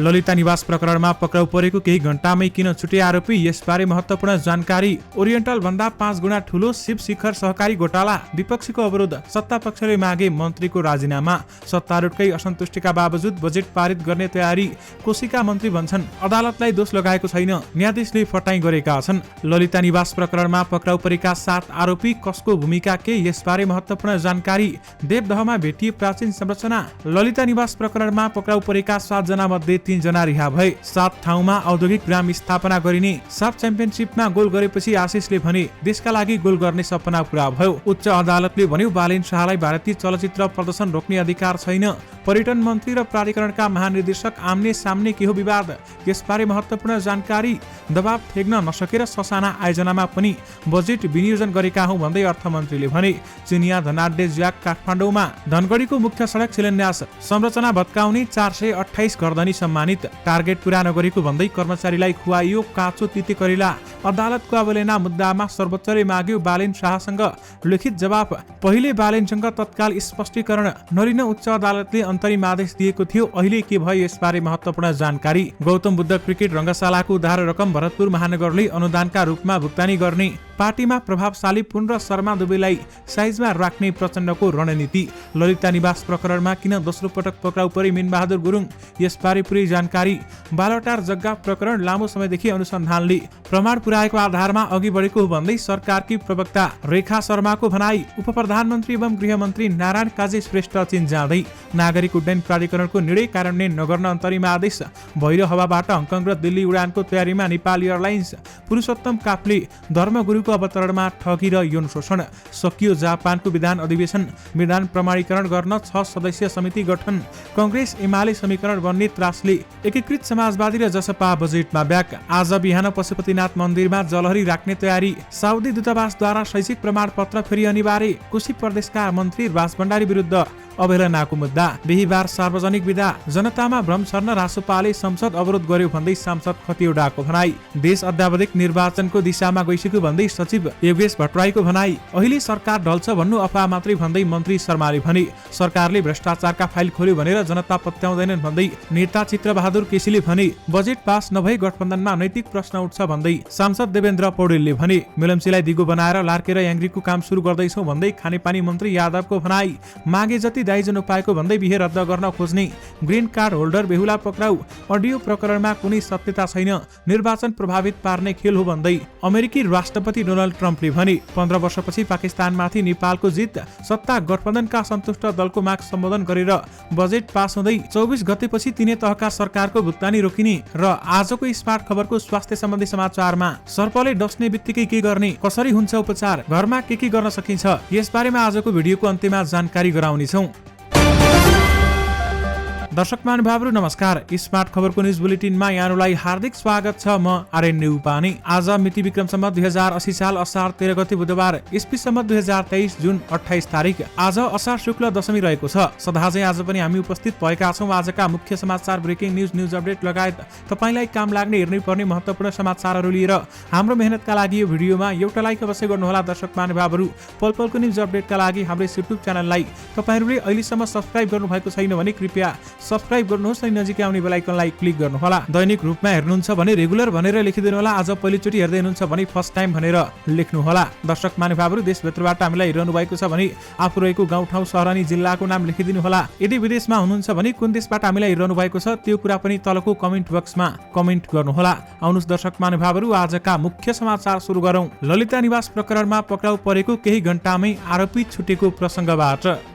ललिता निवास प्रकरणमा पक्राउ परेको केही घण्टामै किन छुटे आरोपी, यसबारे महत्त्वपूर्ण जानकारी। ओरिएन्टल भन्दा 5 गुणा ठूलो शिव शिखर सहकारी घोटाला, विपक्षीको अवरोध, सत्ता पक्षले मागे मन्त्रीको राजीनामा। सत्तारूढकै असन्तुष्टिका बावजुद बजेट पारित गर्ने तयारी, कोशीका मन्त्री भन्छन् अदालतलाई दोष लगाएको छैन, न्यायाधीशले फटाई गरेका छन्। ललिता निवास प्रकरणमा पक्राउ परेका 7 आरोपी कसको भूमिका के, यसबारे महत्त्वपूर्ण जानकारी। देवदहमा भेटिए प्राचीन संरचना। ललिता निवास प्रकरणमा पक्राउ परेका 7 जना मध्ये 3 जना रिहा भए। 7 ठाउँमा औद्योगिक ग्राम स्थापना गरिने। साफ च्याम्पियनशिपमा गोल गरेपछि आशिषले भने देशका लागि गोल गर्ने सपना पूरा भयो। उच्च अदालतले भन्यो बालेन शाहलाई भारतीय चलचित्र प्रदर्शन रोक्ने अधिकार छैन। पर्यटन मन्त्री र प्राधिकरणका महानिर्देशक आम्ने सामने के हो विवाद, यसबारे महत्त्वपूर्ण जानकारी। दबाब ठेक्न नसकेर ससाना आयोजनामा पनि बजेट विनियोजन गरेका हौं भन्दै अर्थमन्त्रीले भने। चिनिया धनाढ्य ज्याक काठमाडौँमा धनगढीको मुख्य सडक शिलान्यास। संरचना भत्काउने 428 गर्दनी सम्मानित। टार्गेट पूरा नगरेको भन्दै कर्मचारीलाई खुवाइयो काँचो तिते करेला। अदालतको अवहेलना मुद्दामा सर्वोच्चले माग्यो बालेन शाहसँग लिखित जवाफ। पहिले बालेनसँग तत्काल स्पष्टीकरण नलिन उच्च अदालतले अन्तरिम आदेश दिएको थियो। अहिले के भयो, यसबारे महत्त्वपूर्ण जानकारी। गौतम बुद्ध क्रिकेट रङ्गशालाको उधार रकम भरतपुर महानगरले अनुदानका रूपमा भुक्तानी गर्ने। पार्टीमा प्रभावशाली पुन र शर्मा दुबैलाई साइजमा राख्ने प्रचण्डको रणनीति। ललिता निवास प्रकरणमा किन दोस्रो पटक पक्राउ परे मिनबहादुर गुरुङ, यसबारे पुरै जानकारी। बालटार जग्गा प्रकरण लामो समयदेखि अनुसन्धानले प्रमाण पुर्याएको आधारमा अघि बढेको हो भन्दै सरकारकी प्रवक्ता रेखा शर्माको भनाई। उपप्रधानमन्त्री एवं गृहमन्त्री नारायण काजी श्रेष्ठ चीन जाँदै। नागरिक उड्डयन प्राधिकरणको निर्णय कार्यान्वयन नगर्न अन्तरिम आदेश। भैरव हवाबाट हङकङ र दिल्ली उडानको तयारीमा नेपाल एयरलाइन्स। पुरुषोत्तम काफ्ले धर्मगुरुको अवतरणमा ठगी र यौन शोषण। सकियो जापानको विधान अधिवेशन। विधान प्रमाणीकरण गर्न 6 सदस्यीय समिति गठन। कांग्रेस एमाले समीकरण बन्ने त्रासले। एकीकृत समाजवादी र जसपा बजेटमा ब्याक। आज बिहान पशुपतिनाथ मन्दिरमा जलहरी राख्ने तयारी। साउदी दूतावासद्वारा शैक्षिक प्रमाणपत्र फेरि अनिवार्य। कोशी प्रदेशका मन्त्री राज भण्डारी विरुद्ध अवहेलनाको मुद्दा। बिहीबार सार्वजनिक विदा। जनतामा भ्रम छर्न रासोपाले संसद अवरोध गर्यो भन्दै सांसद खतिवडाको भनाई। देश अत्यावधिक निर्वाचनको दिशामा गइसक्यो भन्दै सचिव योगेश भट्टराईको भनाई। अहिले सरकार ढल्छ भन्नु अफवाह मात्रै भन्दै मन्त्री शर्माले भने। सरकारले भ्रष्टाचारका फाइल खोल्यो भनेर जनता पत्याउँदैनन् भन्दै नेता चित्रबहादुर केसीले भने। बजेट पास नभई गठबन्धनमा नैतिक प्रश्न उठ्छ भन्दै सांसद देवेन्द्र पौडेलले भने। मेलम्चीलाई दिगो बनाएर लार्केर याङ्ग्रीको काम सुरु गर्दैछौँ भन्दै खानेपानी मन्त्री यादवको भनाई। मागे जति दाइजन उपायको भन्दै बिहे रद्द गर्न खोज्ने। ग्रीन कार्ड होल्डर बेहुला पक्राउ। अडियो प्रकरणमा कुनै सत्यता छैन, निर्वाचन प्रभावित पार्ने खेल हो भन्दै अमेरिकी राष्ट्रपति डोनाल्ड ट्रम्पले भने। 15 वर्षपछि पाकिस्तानमाथि नेपालको जित। सत्ता गठबन्धनका सन्तुष्ट दलको माग सम्बोधन गरेर बजेट पास हुँदै 24 गतेपछि तिनै तहका सरकारको भुक्तानी रोकिने। र आजको स्मार्ट खबरको स्वास्थ्य सम्बन्धी समाचारमा सर्पले डस्ने बित्तिकै के गर्ने, कसरी हुन्छ उपचार, घरमा के गर्न सकिन्छ, यसबारेमा आजको भिडियोको अन्त्यमा जानकारी गराउनेछौँ। दर्शक महानुभावहरू नमस्कार। स्मार्ट खबरको न्युज बुलेटिनमा यहाँलाई हार्दिक स्वागत छ। म आर्यन नेउपाने। आज मिति विक्रम सम्वत 2080 साल असार 13 गते बुधबार, ईस्वी सम्वत 2023 जुन 28 तारिक। आज असार शुक्ल दशमी रहेको छ। सदाझै आज पनि हामी उपस्थित भएका छौँ आजका मुख्य समाचार, ब्रेकिङ न्युज अपडेट लगायत तपाईलाई काम लाग्ने हेर्नै पर्ने महत्त्वपूर्ण समाचारहरू लिएर। हाम्रो मेहनतका लागि यो भिडियोमा एउटा लाइक अवश्य गर्नुहोला। दर्शक महानुभावहरू पल पलको न्युज अपडेटका लागि हाम्रो युट्युब च्यानललाई तपाईहरूले अहिलेसम्म सब्स्क्राइब गर्नुभएको छैन भने कृपया सब्स्क्राइब गर्नुहोस् र नजिकै आउने बेल आइकनलाई क्लिक गर्नुहोला। दैनिक रूपमा हेर्नुहुन्छ भने रेगुलर भनेर लेखिदिनु होला। आज पहिलोचोटि हेर्दै हुनुहुन्छ भने फर्स्ट टाइम भनेर लेख्नुहोला। दर्शक महानुभावहरू देशभित्रबाट हामीलाई हेरिरहनु भएको छ भने आफू रहेको गाउँठाउँ सहर अनि जिल्लाको नाम लेखिदिनु होला। यदि विदेशमा हुनुहुन्छ भने कुन देशबाट हामीलाई हेरिरहनु भएको छ त्यो कुरा पनि तलको कमेन्ट बक्समा कमेन्ट गर्नुहोला। आउनुहोस् दर्शक महानुभावहरू आजका मुख्य समाचार सुरु गरौँ। ललिता निवास प्रकरणमा पक्राउ परेको केही घण्टामै आरोपी छुटेको प्रसङ्गबाट।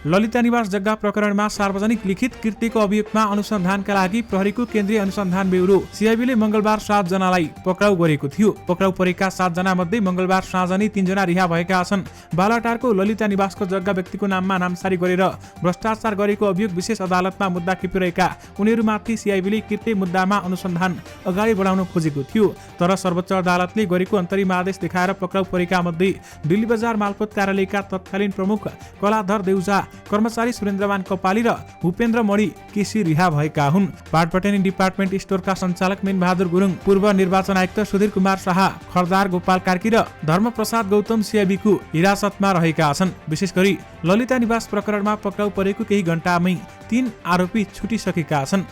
ललिता निवास जग्गा प्रकरणमा सार्वजनिक लिखित कृत्यको अभियोगमा अनुसन्धानका लागि प्रहरीको केन्द्रीय अनुसन्धान ब्युरो सिआइबीले मंगलबार 7 जनालाई पक्राउ गरेको थियो। पक्राउ परेका 7 जना मध्ये मंगलबार साँझ नै 3 जना रिहा भएका छन्। बालाटारको ललिता निवासको जग्गा व्यक्तिको नाममा नामसारी गरेर भ्रष्टाचार गरेको अभियोग विशेष अदालतमा मुद्दा खेपिरहेका उनीहरूमाथि सिआइबीले कृत्य मुद्दामा अनुसन्धान अगाडि बढाउन खोजेको थियो। तर सर्वोच्च अदालतले गरेको अन्तरिम आदेश देखाएर पक्राउ परेका मध्ये दिल्ली बजार मालपोत कार्यालयका तत्कालीन प्रमुख कलाधर देउजा, कर्मचारी सुरेन्द्रमान कपाली र भूपेन्द्र मणि केसी रिहा भएका हुन्। बाटपटेनी डिपार्टमेन्ट स्टोरका सञ्चालक मिनबहादुर गुरुङ, पूर्व निर्वाचन आयुक्त सुधीर कुमार शाह, खरदार गोपाल कार्की र धर्मप्रसाद गौतम सियाबीको हिरासतमा रहेका छन्। विशेष गरी ललिता निवास प्रकरणमा पक्राउ परेको केही घण्टामै 3 आरोपी छुटिसकेका छन्।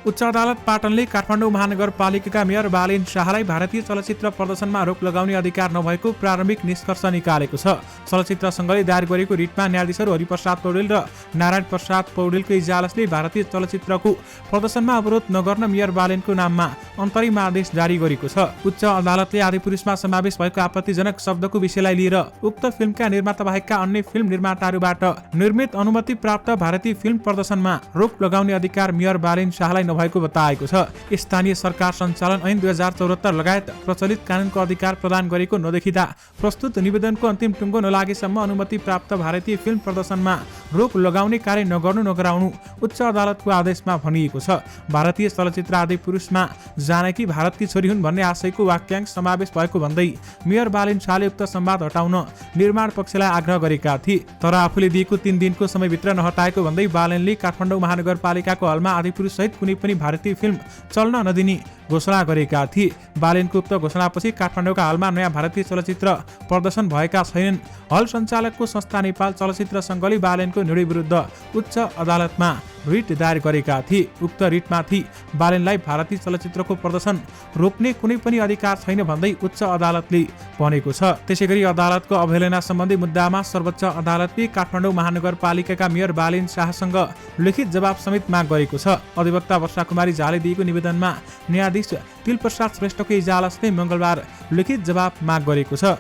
उच्च अदालत पाटनले काठमाडौँ महानगरपालिकाका मेयर बालेन शाहलाई भारतीय चलचित्र प्रदर्शनमा रोक लगाउने अधिकार नभएको प्रारम्भिक निष्कर्ष निकालेको छ। चलचित्र सङ्घले दायर गरेको रिटमा न्यायाधीशहरू हरिप्रसाद पौडेल र नारायण प्रसाद पौडेलको इजलासले भारतीय चलचित्रको प्रदर्शनमा अवरोध नगर्न मेयर बालेनको नाममा अन्तरिम आदेश जारी गरेको छ। उच्च अदालतले आदिपुरुषमा समावेश भएको आपत्तिजनक शब्दको विषयलाई लिएर उक्त फिल्मका निर्माता बाहेकका अन्य फिल्म निर्माताहरूबाट निर्मित अनुमति प्राप्त भारतीय फिल्म प्रदर्शनमा रोक लगाउने अधिकार मेयर बालेन शाहलाई नभएको बताएको छ। स्थानीय सरकार सञ्चालन ऐन 2074 लगायत प्रचलित कानुनको अधिकार प्रदान गरेको नदेखिँदा प्रस्तुत निवेदनको अन्तिम टुङ्गो नलागेसम्म अनुमति प्राप्त भारतीय फिल्म प्रदर्शनमा रोक लगाउने कार्य नगराउनु उच्च अदालतको आदेशमा भनिएको छ। भारतीय चलचित्र आदिपुरुषमा जानकी भारतकी छोरी हुन् भन्ने आशयको वाक्यांश समावेश भएको भन्दै मेयर बालेन शाहले उक्त संवाद हटाउन निर्माण पक्षलाई आग्रह गरेका थिए, तर आफूले दिएको 3 दिनको समयभित्र नहटाएको भन्दै बालेनले काठमाडौँ महानगरपालिकाको हलमा आदिपुरुष सहित कुनै पनि भारतीय फिल्म चल्न नदिने घोषणा गरेका थिए। बालेनको उक्त घोषणापछि काठमाडौँका हलमा नयाँ भारतीय चलचित्र प्रदर्शन भएका छैनन्। हल सञ्चालकको संस्था नेपाल चलचित्र सङ्घले बालेनको निर्णय विरुद्ध उच्च अदालतमा रिट दायर गरेका थिए। उक्त रिटमाथि बालेनलाई भारतीय चलचित्रको प्रदर्शन रोक्ने कुनै पनि अधिकार छैन भन्दै उच्च अदालतले भनेको छ। त्यसैगरी अदालतको अवहेलना सम्बन्धी मुद्दामा सर्वोच्च अदालतले काठमाडौँ महानगरपालिकाका मेयर बालेन शाहसँग लिखित जवाब समेत माग गरेको छ। अधिवक्ता वर्षा कुमारी झाले दिएको निवेदनमा न्यायाधीश तिलप्रसाद श्रेष्ठको इजलासले मङ्गलबार लिखित जवाब माग गरेको छ।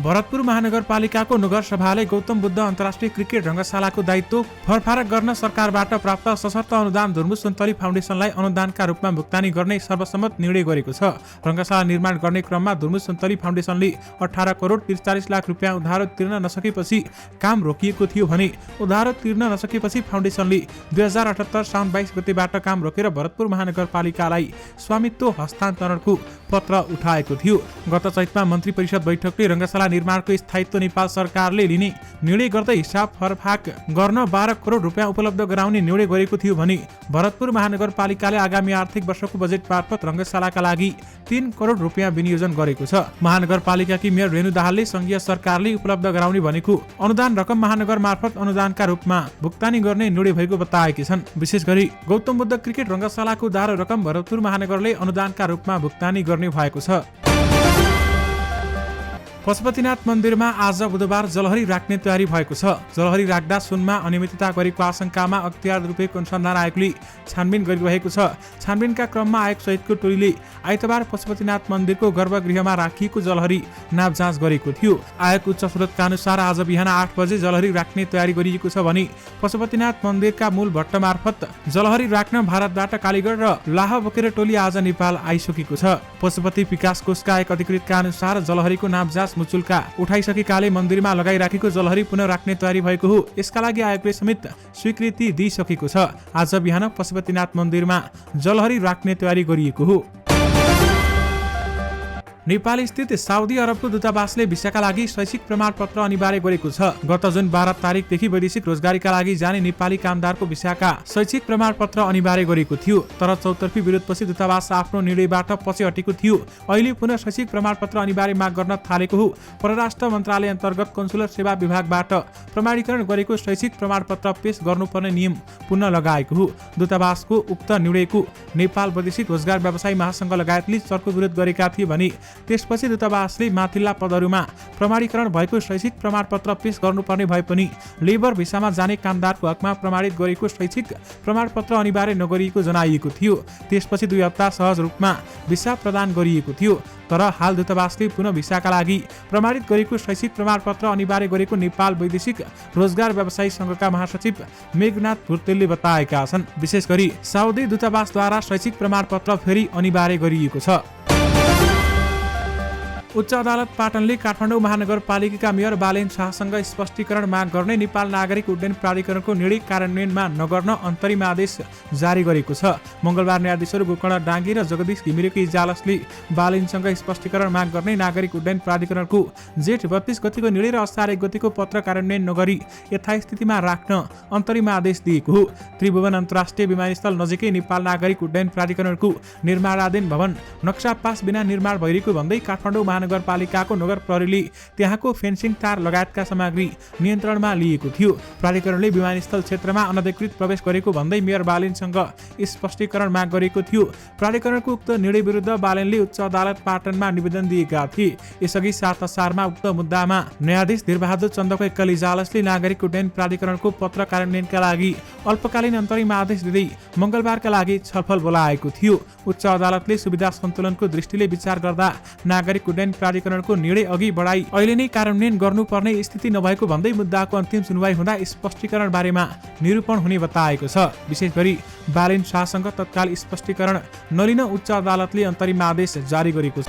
भरतपुर महानगरपालिकाको नगरसभाले गौतम बुद्ध अन्तर्राष्ट्रिय क्रिकेट रङ्गशालाको दायित्व फरफारक गर्न सरकारबाट प्राप्त सशर्त अनुदान धुर्मुस सुन्तली फाउन्डेसनलाई अनुदानका रूपमा भुक्तानी गर्ने सर्वसम्मत निर्णय गरेको छ। रङ्गशाला निर्माण गर्ने क्रममा धुर्मुस सुन्तली फाउन्डेसनले 18 करोड 43 लाख रुपियाँ उधारो तिर्न नसकेपछि काम रोकिएको थियो भने उधारो तिर्न नसकेपछि फाउन्डेसनले 2078 साउन 22 गतेबाट काम रोकेर भरतपुर महानगरपालिकालाई स्वामित्व हस्तान्तरणको पत्र उठाएको थियो। गत चैतमा मन्त्री परिषद बैठकले रङ्गशाला निर्माणको स्थायित्व नेपाल सरकारले लिने निर्णय गर्दै हिसाब फरफाक गर्न 12 करोड रुपियाँ उपलब्ध गराउने निर्णय गरेको थियो भने भरतपुर महानगरपालिकाले आगामी आर्थिक वर्षको बजेट मार्फत रङ्गशालाका लागि 3 करोड रुपियाँ विनियोजन गरेको छ। महानगरपालिकाकी मेयर रेणु दाहालले संघीय सरकारले उपलब्ध गराउने भनेको अनुदान रकम महानगर मार्फत अनुदानका रूपमा भुक्तानी गर्ने निर्णय भएको बताएकी छन्। विशेष गरी गौतम बुद्ध क्रिकेट रङ्गशालाको उधारो रकम भरतपुर महानगरले अनुदानका रूपमा भुक्तानी गर्ने भएको छ। पशुपतिनाथ मन्दिरमा आज बुधबार जलहरी राख्ने तयारी भएको छ। जलहरी राख्दा सुनमा अनियमितता गरेको आशंकामा अख्तियार रूपको अनुसन्धान आयोगले छानबिन गरिरहेको छ। छानबिनका क्रममा आयोग सहितको टोलीले आइतबार पशुपतिनाथ मन्दिरको गर्भगृहमा राखिएको जलहरी नाप जाँच गरेको थियो। आयोग उच्च स्रोतका अनुसार आज बिहान 8 बजे जलहरी राख्ने तयारी गरिएको छ भने पशुपतिनाथ मन्दिरका मूल भट्ट मार्फत जलहरी राख्न भारतबाट कालीगढ र लाह बोकेर टोली आज नेपाल आइसकेको छ। पशुपति विकास कोषका एक अधिकृतका अनुसार जलहरीको नाप जाँच मुचुल्का उठाइसकेकाले मन्दिरमा लगाइराखेको जलहरी पुनः राख्ने तयारी भएको हो। यसका लागि आयोगले समेत स्वीकृति दिइसकेको छ। आज बिहान पशुपतिनाथ मन्दिरमा जलहरी राख्ने तयारी गरिएको हो। नेपाल स्थित साउदी अरबको दूतावासले भिसाका लागि शैक्षिक प्रमाणपत्र अनिवार्य गरेको छ। गत जुन 12 तारिकदेखि वैदेशिक रोजगारीका लागि जाने नेपाली कामदारको भिसाका शैक्षिक प्रमाणपत्र अनिवार्य गरेको थियो, तर चौतर्फी विरोधपछि दूतावास आफ्नो निर्णयबाट पछि हटेको थियो। अहिले पुनः शैक्षिक प्रमाणपत्र अनिवार्य माग गर्न थालेको हो। परराष्ट्र मन्त्रालय अन्तर्गत कन्सुलर सेवा विभागबाट प्रमाणीकरण गरेको शैक्षिक प्रमाणपत्र पेश गर्नुपर्ने नियम पुनः लगाएको हो। दूतावासको उक्त निर्णयको नेपाल वैदेशिक रोजगार व्यवसायी महासंघ लगायतले चर्को विरोध गरेका थिए भने त्यसपछि दूतावासले माथिल्ला पदहरूमा प्रमाणीकरण भएको शैक्षिक प्रमाणपत्र पेश गर्नुपर्ने भए पनि लेबर भिसामा जाने कामदारको हकमा प्रमाणित गरेको शैक्षिक प्रमाणपत्र अनिवार्य नगरिएको जनाइएको थियो। त्यसपछि 2 हप्ता सहज रूपमा भिसा प्रदान गरिएको थियो, तर हाल दूतावासले पुनः भिसाका लागि प्रमाणित गरेको शैक्षिक प्रमाणपत्र अनिवार्य गरेको नेपाल वैदेशिक रोजगार व्यवसायी संघका महासचिव मेघनाथ भुर्तेलले बताएका छन्। विशेष गरी साउदी दूतावासद्वारा शैक्षिक प्रमाणपत्र फेरि अनिवार्य गरिएको छ। उच्च अदालत पाटनले काठमाडौँ महानगरपालिकाका मेयर बालेन शाहसँग स्पष्टीकरण माग गर्ने नेपाल नागरिक उड्डयन प्राधिकरणको निर्णय कार्यान्वयनमा नगर्न अन्तरिम आदेश जारी गरेको छ। मंगलबार न्यायाधीशहरू गोकर्ण डाङ्गी र जगदीश घिमिरेको इजलासले बालेनसँग स्पष्टीकरण माग गर्ने नागरिक उड्डयन प्राधिकरणको जेठ 32 गतिको निर्णय र असार 1 गतिको पत्र कार्यान्वयन नगरी यथास्थितिमा राख्न अन्तरिम आदेश दिएको हो। त्रिभुवन अन्तर्राष्ट्रिय विमानस्थल नजिकै नेपाल नागरिक उड्डयन प्राधिकरणको निर्माणाधीन भवन नक्सा पास बिना निर्माण भइरहेको भन्दै काठमाडौँ महानगरपालिकाको नगर प्रहरीले त्यहाँको फेन्सिङ तार लगायतका सामग्री नियन्त्रणमा लिएको थियो। प्राधिकरणले विमानस्थल क्षेत्रमा अनधिकृत प्रवेश गरेको भन्दै मेयर बालेनसँग स्पष्टीकरण माग गरेको थियो। प्राधिकरणको उक्त निर्णय विरुद्ध बालेनले उच्च अदालत पाटनमा निवेदन दिएका थिए। यसअघि 7 असारमा उक्त मुद्दामा न्यायाधीश धीरबहादुर चन्दको एकल इजलासले नागरिक उड्डयन प्राधिकरणको पत्र कार्यान्वयनका लागि अल्पकालीन अन्तरिम आदेश दिँदै मंगलबारका लागि छलफल बोलाएको थियो। उच्च अदालतले सुविधा सन्तुलनको दृष्टिले विचार गर्दा नागरिक उड्डयन प्राधिकरणको निर्णय अघि बढाई अहिले नै कार्यान्वयन गर्नुपर्ने स्थिति नभएको भन्दै मुद्दाको अन्तिम सुनवाई हुँदा स्पष्टीकरण बारेमा निरूपण हुने बताएको छ। विशेष गरी बालेन शाहसँग तत्काल स्पष्टीकरण नलिन उच्च अदालतले अन्तरिम आदेश जारी गरेको छ।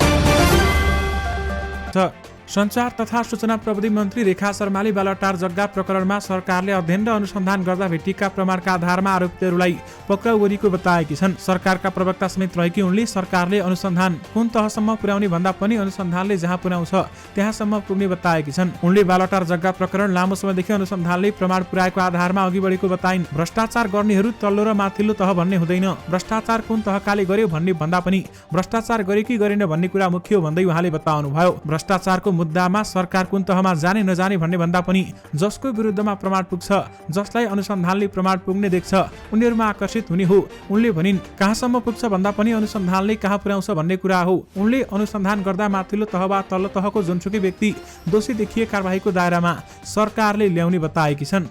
सञ्चार तथा सूचना प्रविधि मन्त्री रेखा शर्माले बालटार जग्गा प्रकरणमा सरकारले अध्ययन र अनुसन्धान गर्दा भेटिएका प्रमाणका आधारमा आरोपीहरूलाई पक्राउ गरेको बताएकी छन्। सरकारका प्रवक्ता समेत रहेकी उनले सरकारले अनुसन्धान कुन तहसम्म पुर्याउने भन्दा पनि अनुसन्धानले जहाँ पुर्याउँछ त्यहाँसम्म पुग्ने बताएकी छन्। उनले बालटार जग्गा प्रकरण लामो समयदेखि अनुसन्धानले प्रमाण पुर्याएको आधारमा अघि बढेको बताइन्। भ्रष्टाचार गर्नेहरू तल्लो र माथिल्लो तह भन्ने हुँदैन, भ्रष्टाचार कुन तहकाले गर्यो भन्ने भन्दा पनि भ्रष्टाचार गरे कि गरेन भन्ने कुरा मुख्य हो भन्दै उहाँले बताउनुभयो। भ्रष्टाचारको मुद्दामा सरकार कुन तहमा जाने नजाने भन्ने भन्दा पनि जसको विरुद्धमा प्रमाण पुग्छ, जसलाई अनुसन्धानले प्रमाण पुग्ने देख्छ उनीहरूमा आकर्षित हुने हो। उनले भनिन् कहाँसम्म पुग्छ भन्दा पनि अनुसन्धानले कहाँ पुर्याउँछ भन्ने कुरा हो। उनले अनुसन्धान गर्दा माथिल्लो तह वा तल्लो तहको जुनसुकै व्यक्ति दोषी देखिए कारबाहीको दायरामा सरकारले ल्याउने बताएकी छन्।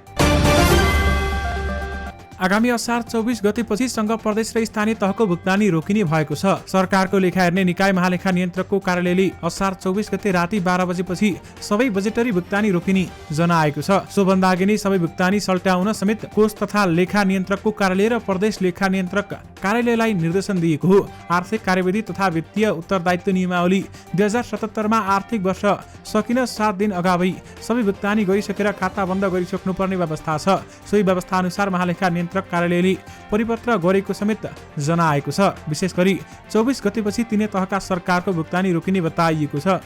आगामी असार 24 गतेपछि संघ प्रदेश र स्थानीय तहको भुक्तानी रोकिने भएको छ। सरकारको लेखा हेर्ने निकाय महालेखा नियन्त्रकको कार्यालयले असार 24 गते राति 12 बजेपछि सबै बजेटरी भुक्तानी रोकिने जनाएको छ। सोभन्दा अघि नै सबै भुक्तानी सल्टाउन समेत कोष तथा लेखा नियन्त्रकको कार्यालय र प्रदेश लेखा नियन्त्रक कार्यालयलाई निर्देशन दिएको हो। आर्थिक कार्यविधि तथा वित्तीय उत्तरदायित्व नियमावली 2077 मा आर्थिक वर्ष सकिन 7 दिन अगावै सबै भुक्तानी गरिसकेर खाता बन्द गरिसक्नुपर्ने व्यवस्था छ। सोही व्यवस्था अनुसार महालेखा नियन्त्रक कार्यालयले परिपत्र गरेको समेत जनाएको छ। विशेष गरी 24 गतेपछि तीनै तहका सरकारको भुक्तानी रोकिने बताइएको छ।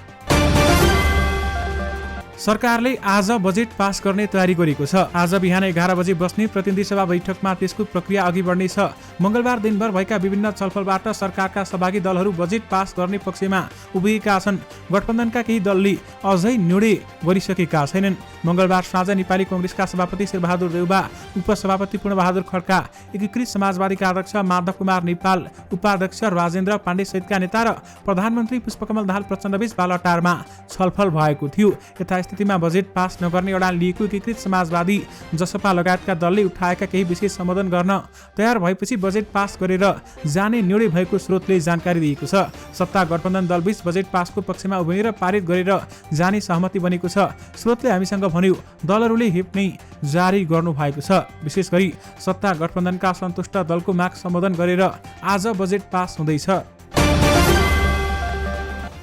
सरकारले आज बजेट पास गर्ने तयारी गरेको छ। आज बिहान 11 बजे बस्ने प्रतिनिधि सभा बैठकमा त्यसको प्रक्रिया अघि बढ्नेछ। मंगलबार दिनभर भएका विभिन्न छलफलबाट सरकारका सहभागी दलहरू बजेट पास गर्ने पक्षमा उभिएका छन्। गठबन्धनका केही दलले अझै निर्णय गरिसकेका छैनन्। मंगलबार साँझ नेपाली कांग्रेसका सभापति शेरबहादुर देउबा, उपसभापति पूर्णबहादुर खड्का, एकीकृत समाजवादीका अध्यक्ष माधव कुमार नेपाल, उपाध्यक्ष राजेन्द्र पाण्डे सहितका नेता र प्रधानमन्त्री पुष्पकमल दाहाल प्रचण्डबीच बालटारमा छलफल भएको थियो। स्थितिमा बजेट पास नगर्ने अडान लिएको एकीकृत समाजवादी, जसपा लगायतका दलले उठाएका केही विषय सम्बोधन गर्न तयार भएपछि बजेट पास गरेर जाने निर्णय भएको स्रोतले जानकारी दिएको छ। सत्ता गठबन्धन दलबीच बजेट पासको पक्षमा उभिएर पारित गरेर जाने सहमति बनेको छ। स्रोतले हामीसँग भन्यो दलहरूले हिप नै जारी गर्नु भएको छ। विशेष गरी सत्ता गठबन्धनका सन्तुष्ट दलको माग सम्बोधन गरेर आज बजेट पास हुँदैछ।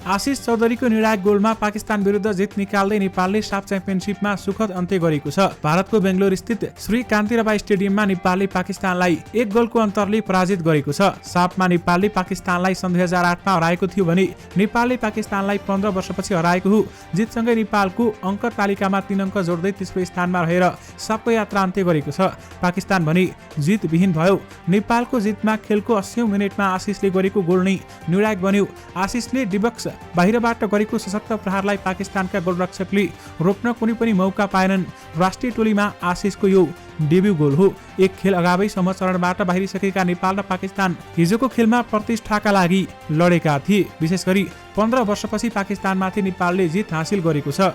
आशिष चौधरीको निर्णायक गोलमा पाकिस्तान विरुद्ध जित निकाल्दै नेपालले साफ च्याम्पियनशिपमा सुखद अन्त्य गरेको छ। भारतको बेंगलोर स्थित श्री कान्तिराबाई स्टेडियममा नेपालले पाकिस्तानलाई 1 गोलको अन्तरले पराजित गरेको छ। साफमा नेपालले पाकिस्तानलाई सन् 2008 मा हराएको थियो भने नेपालले पाकिस्तानलाई 15 वर्षपछि हराएको हो। जितसँगै नेपालको अङ्क तालिकामा 3 अङ्क जोड्दै तेस्रो स्थानमा रहेर साफको यात्रा अन्त्य गरेको छ। पाकिस्तान भने जित विहीन भयो। नेपालको जितमा खेलको 80औं मिनेटमा आशिषले गरेको गोल नै निर्णायक बन्यो। आशिषले डिबक्स बाहिरबाट गरेको सशक्त प्रहारलाई पाकिस्तानका गोलरक्षकले रोक्न कुनै पनि मौका पाएनन्। राष्ट्रिय टोलीमा आशिषको यो डेब्यू गोल हो। एक खेल अगावैसम्म चरणबाट बाहिरिसकेका नेपाल र पाकिस्तान हिजोको खेलमा प्रतिष्ठाका लागि लडेका थिए। विशेष गरी 15 वर्षपछि पाकिस्तानमाथि नेपालले जित हासिल गरेको छ।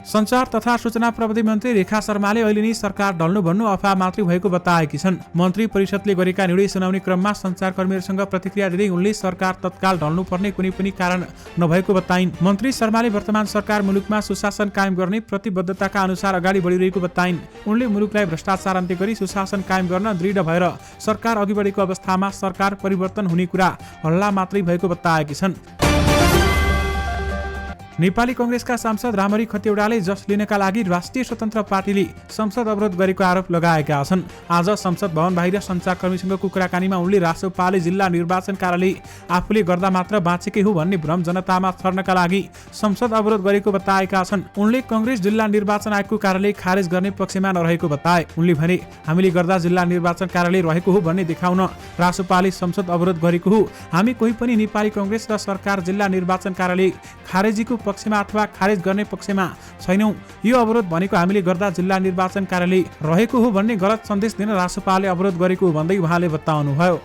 सञ्चार तथा सूचना प्रविधि मन्त्री रेखा शर्माले अहिले नै सरकार ढल्नु भन्नु अफवाह मात्रै भएको बताएकी छन्। मन्त्री परिषदले गरेका निर्णय सुनाउने क्रममा सञ्चारकर्मीहरूसँग प्रतिक्रिया दिँदै उनले सरकार तत्काल ढल्नु पर्ने कुनै पनि कारण नभएको बताइन्। मन्त्री शर्माले वर्तमान सरकार मुलुकमा सुशासन कायम गर्ने प्रतिबद्धताका अनुसार अगाडि बढिरहेको बताइन्। उनले मुलुकलाई भ्रष्टाचार अन्त्य गरी सुशासन कायम गर्न दृढ भएर सरकार अघि बढेको अवस्थामा सरकार परिवर्तन हुने कुरा हल्ला मात्रै भएको बताएकी छन्। नेपाली कांग्रेसका सांसद रामहरि खतिवड़ाले जस लिनका लागि राष्ट्रिय स्वतन्त्र पार्टीले संसद अवरोध गरेको आरोप लगाएका छन्। आज संसद भवन बाहिर सञ्चारकर्मीसँगको कुराकानीमा उनले रासोपाले जिल्ला निर्वाचन कार्यालय आफूले गर्दा मात्र बाँचेकै हो भन्ने भ्रम जनतामा छर्नका लागि संसद अवरोध गरेको बताएका छन्। उनले कांग्रेस जिल्ला निर्वाचन आयोगको कार्यालय खारेज गर्ने पक्षमा नरहेको बताए। उनले भने, हामीले गर्दा जिल्ला निर्वाचन कार्यालय रहेको हो भन्ने देखाउन रासोपाले संसद अवरोध गरेको हो। हामी कोही पनि नेपाली कांग्रेस र सरकार जिल्ला निर्वाचन कार्यालय खारेजीको पक्षमा अथवा खारेज गर्ने पक्षमा छैनौं। यो अवरोध भनेको हामीले गर्दा जिल्ला निर्वाचन कार्यालय रहेको हो भन्ने गलत सन्देश दिन रासोपाले अवरोध गरेको हो भन्दै उहाँले बताउनुभयो।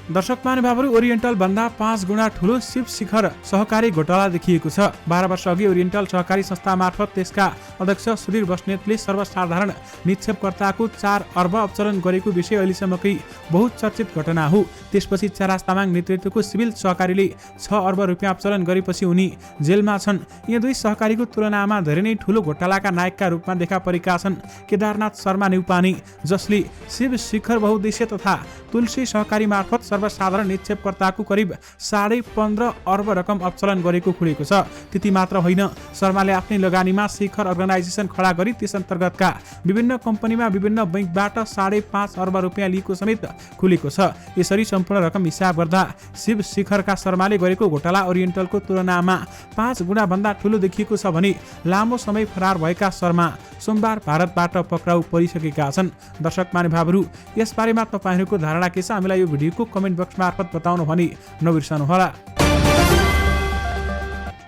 दर्शक महानुभावहरू, ओरिएन्टल भन्दा 5 गुणा ठूलो शिव शिखर सहकारी घोटाला देखिएको छ। 12 वर्ष अघि ओरिएन्टल सहकारी संस्था मार्फत त्यसका अध्यक्ष सुधीर बस्नेतले सर्वसाधारण निक्षेपकर्ताको 4 अर्ब अपचलन गरेको विषय अहिलेसम्मकै बहुचर्चित घटना हो। त्यसपछि चरास तामाङ नेतृत्वको सिभिल सहकारीले 6 अर्ब रुपियाँ अपचलन गरेपछि उनी जेलमा छन्। यी दुई सहकारीको तुलनामा धेरै नै ठूलो घोटालाका नायकका रूपमा देखा परेका छन् केदारनाथ शर्मा न्युपाने, जसले शिव शिखर बहुद्देश्य तथा तुलसी सहकारी मार्फत सर्वसाधारण निक्षेपकर्ताको करिब 15.5 अर्ब रकम अपचलन गरेको खुलेको छ। त्यति मात्र होइन, शर्माले आफ्नै लगानीमा शिखर अर्गनाइजेसन खडा गरी त्यस अन्तर्गतका विभिन्न कम्पनीमा विभिन्न बैंकबाट 5.5 अर्ब रुपियाँ लिएको समेत खुलेको छ। यसरी सम्पूर्ण रकम हिसाब गर्दा शिव शिखरका शर्माले गरेको घोटाला ओरिएन्टलको तुलनामा 5 गुणा भन्दा ठूलो देखिएको छ भने लामो समय फरार भएका शर्मा सोमबार भारतबाट पक्राउ परिसकेका छन्। दर्शक महानुभावहरू, यसबारेमा तपाईहरूको धारणा के छ? हामीलाई यो भिडियोको कमेन्ट बक्स मार्फत बताउनु भनी नबिर्सनुहोला।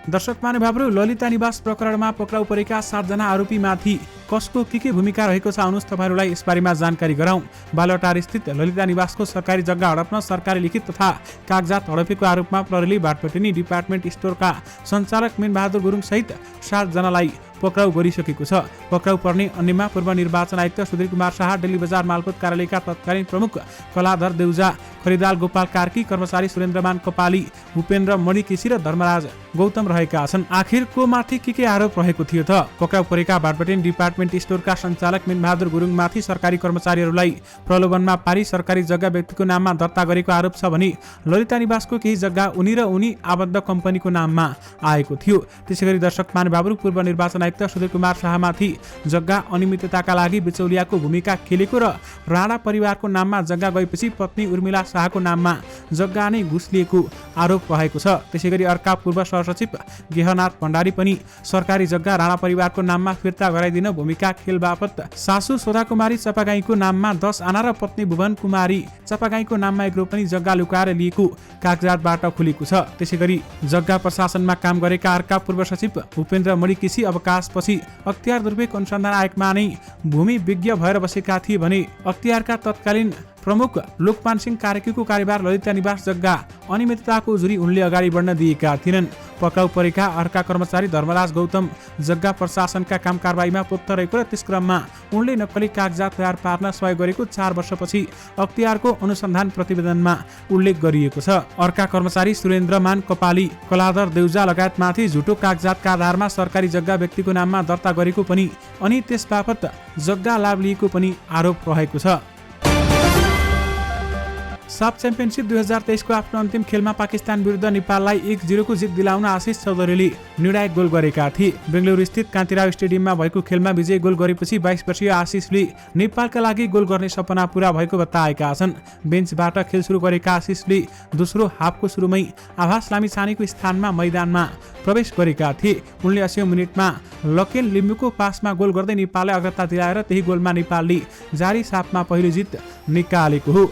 दर्शक महानुभावहरू, ललिता निवास प्रकरणमा पक्राउ परेका 7 जना आरोपीमाथि कसको के भूमिका रहेको छ आउनुहोस् तपाईहरूलाई यसबारेमा जानकारी गराउँ। बालुवाटार स्थित ललिता निवासको सरकारी जग्गा हडप्न सरकारी लिखित तथा कागजात हडपेको आरोपमा प्रहरीले भाटपाटेनी डिपार्टमेन्ट स्टोरका सञ्चालक मीनबहादुर गुरुङ सहित 7 जनालाई पक्राउ गरिसकेको छ। पक्राउ पर्ने अन्यमा पूर्व निर्वाचन आयुक्त सुधीर कुमार शाह, दिल्ली बजार मालपोत कार्यालयका तत्कालीन प्रमुख कलाधर देउजा, खरिदाल गोपाल कार्की, कर्मचारी सुरेन्द्रमान कपाली, भूपेन्द्र मणिकेसी र धर्मराज गौतम रहेका छन्। आखिर को माथि के आरोप रहेको थियो त? पक्राउ परेका भाटपाटेनी डिपार्टमेन्ट स्टोरका सञ्चालक मीनबहादुर गुरुङमाथि सरकारी कर्मचारीहरूलाई प्रलोभनमा पारी सरकारी जग्गा व्यक्तिको नाममा दर्ता गरेको आरोप छ भने ललिता निवासको केही जग्गा उनी र उनी आबद्ध कम्पनीको नाममा आएको थियो। त्यसैगरी दर्शक महानुभावहरू, पूर्व निर्वाचन आयुक्त सुधीर कुमार शाहमाथि जग्गा अनियमितताका लागि बिचौलियाको भूमिका खेलेको र राणा परिवारको नाममा जग्गा गएपछि पत्नी उर्मिला शाहको नाममा जग्गा नै घुस लिएको आरोप रहेको छ। त्यसैगरी अर्का पूर्व सहसचिव गेहनाथ भण्डारी पनि सरकारी जग्गा राणा परिवारको नाममा फिर्ता गराइदिन भूमिका खेल बापत सासू सोधा कुमारी चपागाईको नाममा 10 आना र पत्नी भुवन कुमारी चपागाईको नाममा 1 रोपनी जग्गा लुकाएर लिएको कागजातबाट खुलेको छ। त्यसैगरी जग्गा प्रशासनमा काम गरेका अर्का पूर्व सचिव भूपेन्द्र मणिकेसी अवकाशपछि अख्तियार दुर्भिक्ष अनुसन्धान आयोगमा नै भूमि विज्ञ भएर बसेका थिए भने अख्तियारका तत्कालीन प्रमुख लोकमान सिंह कार्कीको कार्यभार ललिता निवास जग्गा अनियमितताको जुरी उनले अगाडि बढ्न दिएका थिएनन्। पक्राउ परेका अर्का कर्मचारी धर्मराज गौतम जग्गा प्रशासनका काम कारबाहीमा पोख्त रहेको र त्यस क्रममा उनले नक्कली कागजात तयार पार्न सहयोग गरेको 4 वर्षपछि अख्तियारको अनुसन्धान प्रतिवेदनमा उल्लेख गरिएको छ। अर्का कर्मचारी सुरेन्द्रमान कपाली, कलाधर देउजा लगायतमाथि झुटो कागजातका आधारमा सरकारी जग्गा व्यक्तिको नाममा दर्ता गरेको पनि अनि त्यसबापत जग्गा लाभ लिएको पनि आरोप रहेको छ। साफ च्याम्पियनसिप 2023 को आफ्नो अन्तिम खेलमा पाकिस्तान विरुद्ध नेपाललाई 1-0 को जित दिलाउन आशिष चौधरीले निर्णायक गोल गरेका थिए। बेंगलुरु स्थित कान्तिराव स्टेडियममा भएको खेलमा विजय गोल गरेपछि 22 वर्षीय आशिषले नेपालका लागि गोल गर्ने सपना पूरा भएको बताएका छन्। बेन्चबाट खेल सुरु गरेका आशिषले दोस्रो हाफको सुरुमै आभास लामिछानेको स्थानमा मैदानमा प्रवेश गरेका थिए। उनले 80औं मिनेटमा लकेन लिम्बुको पासमा गोल गर्दै नेपाललाई अग्रता दिलाएर त्यही गोलमा नेपालले जारी साफमा पहिलो जित निकालेको हो।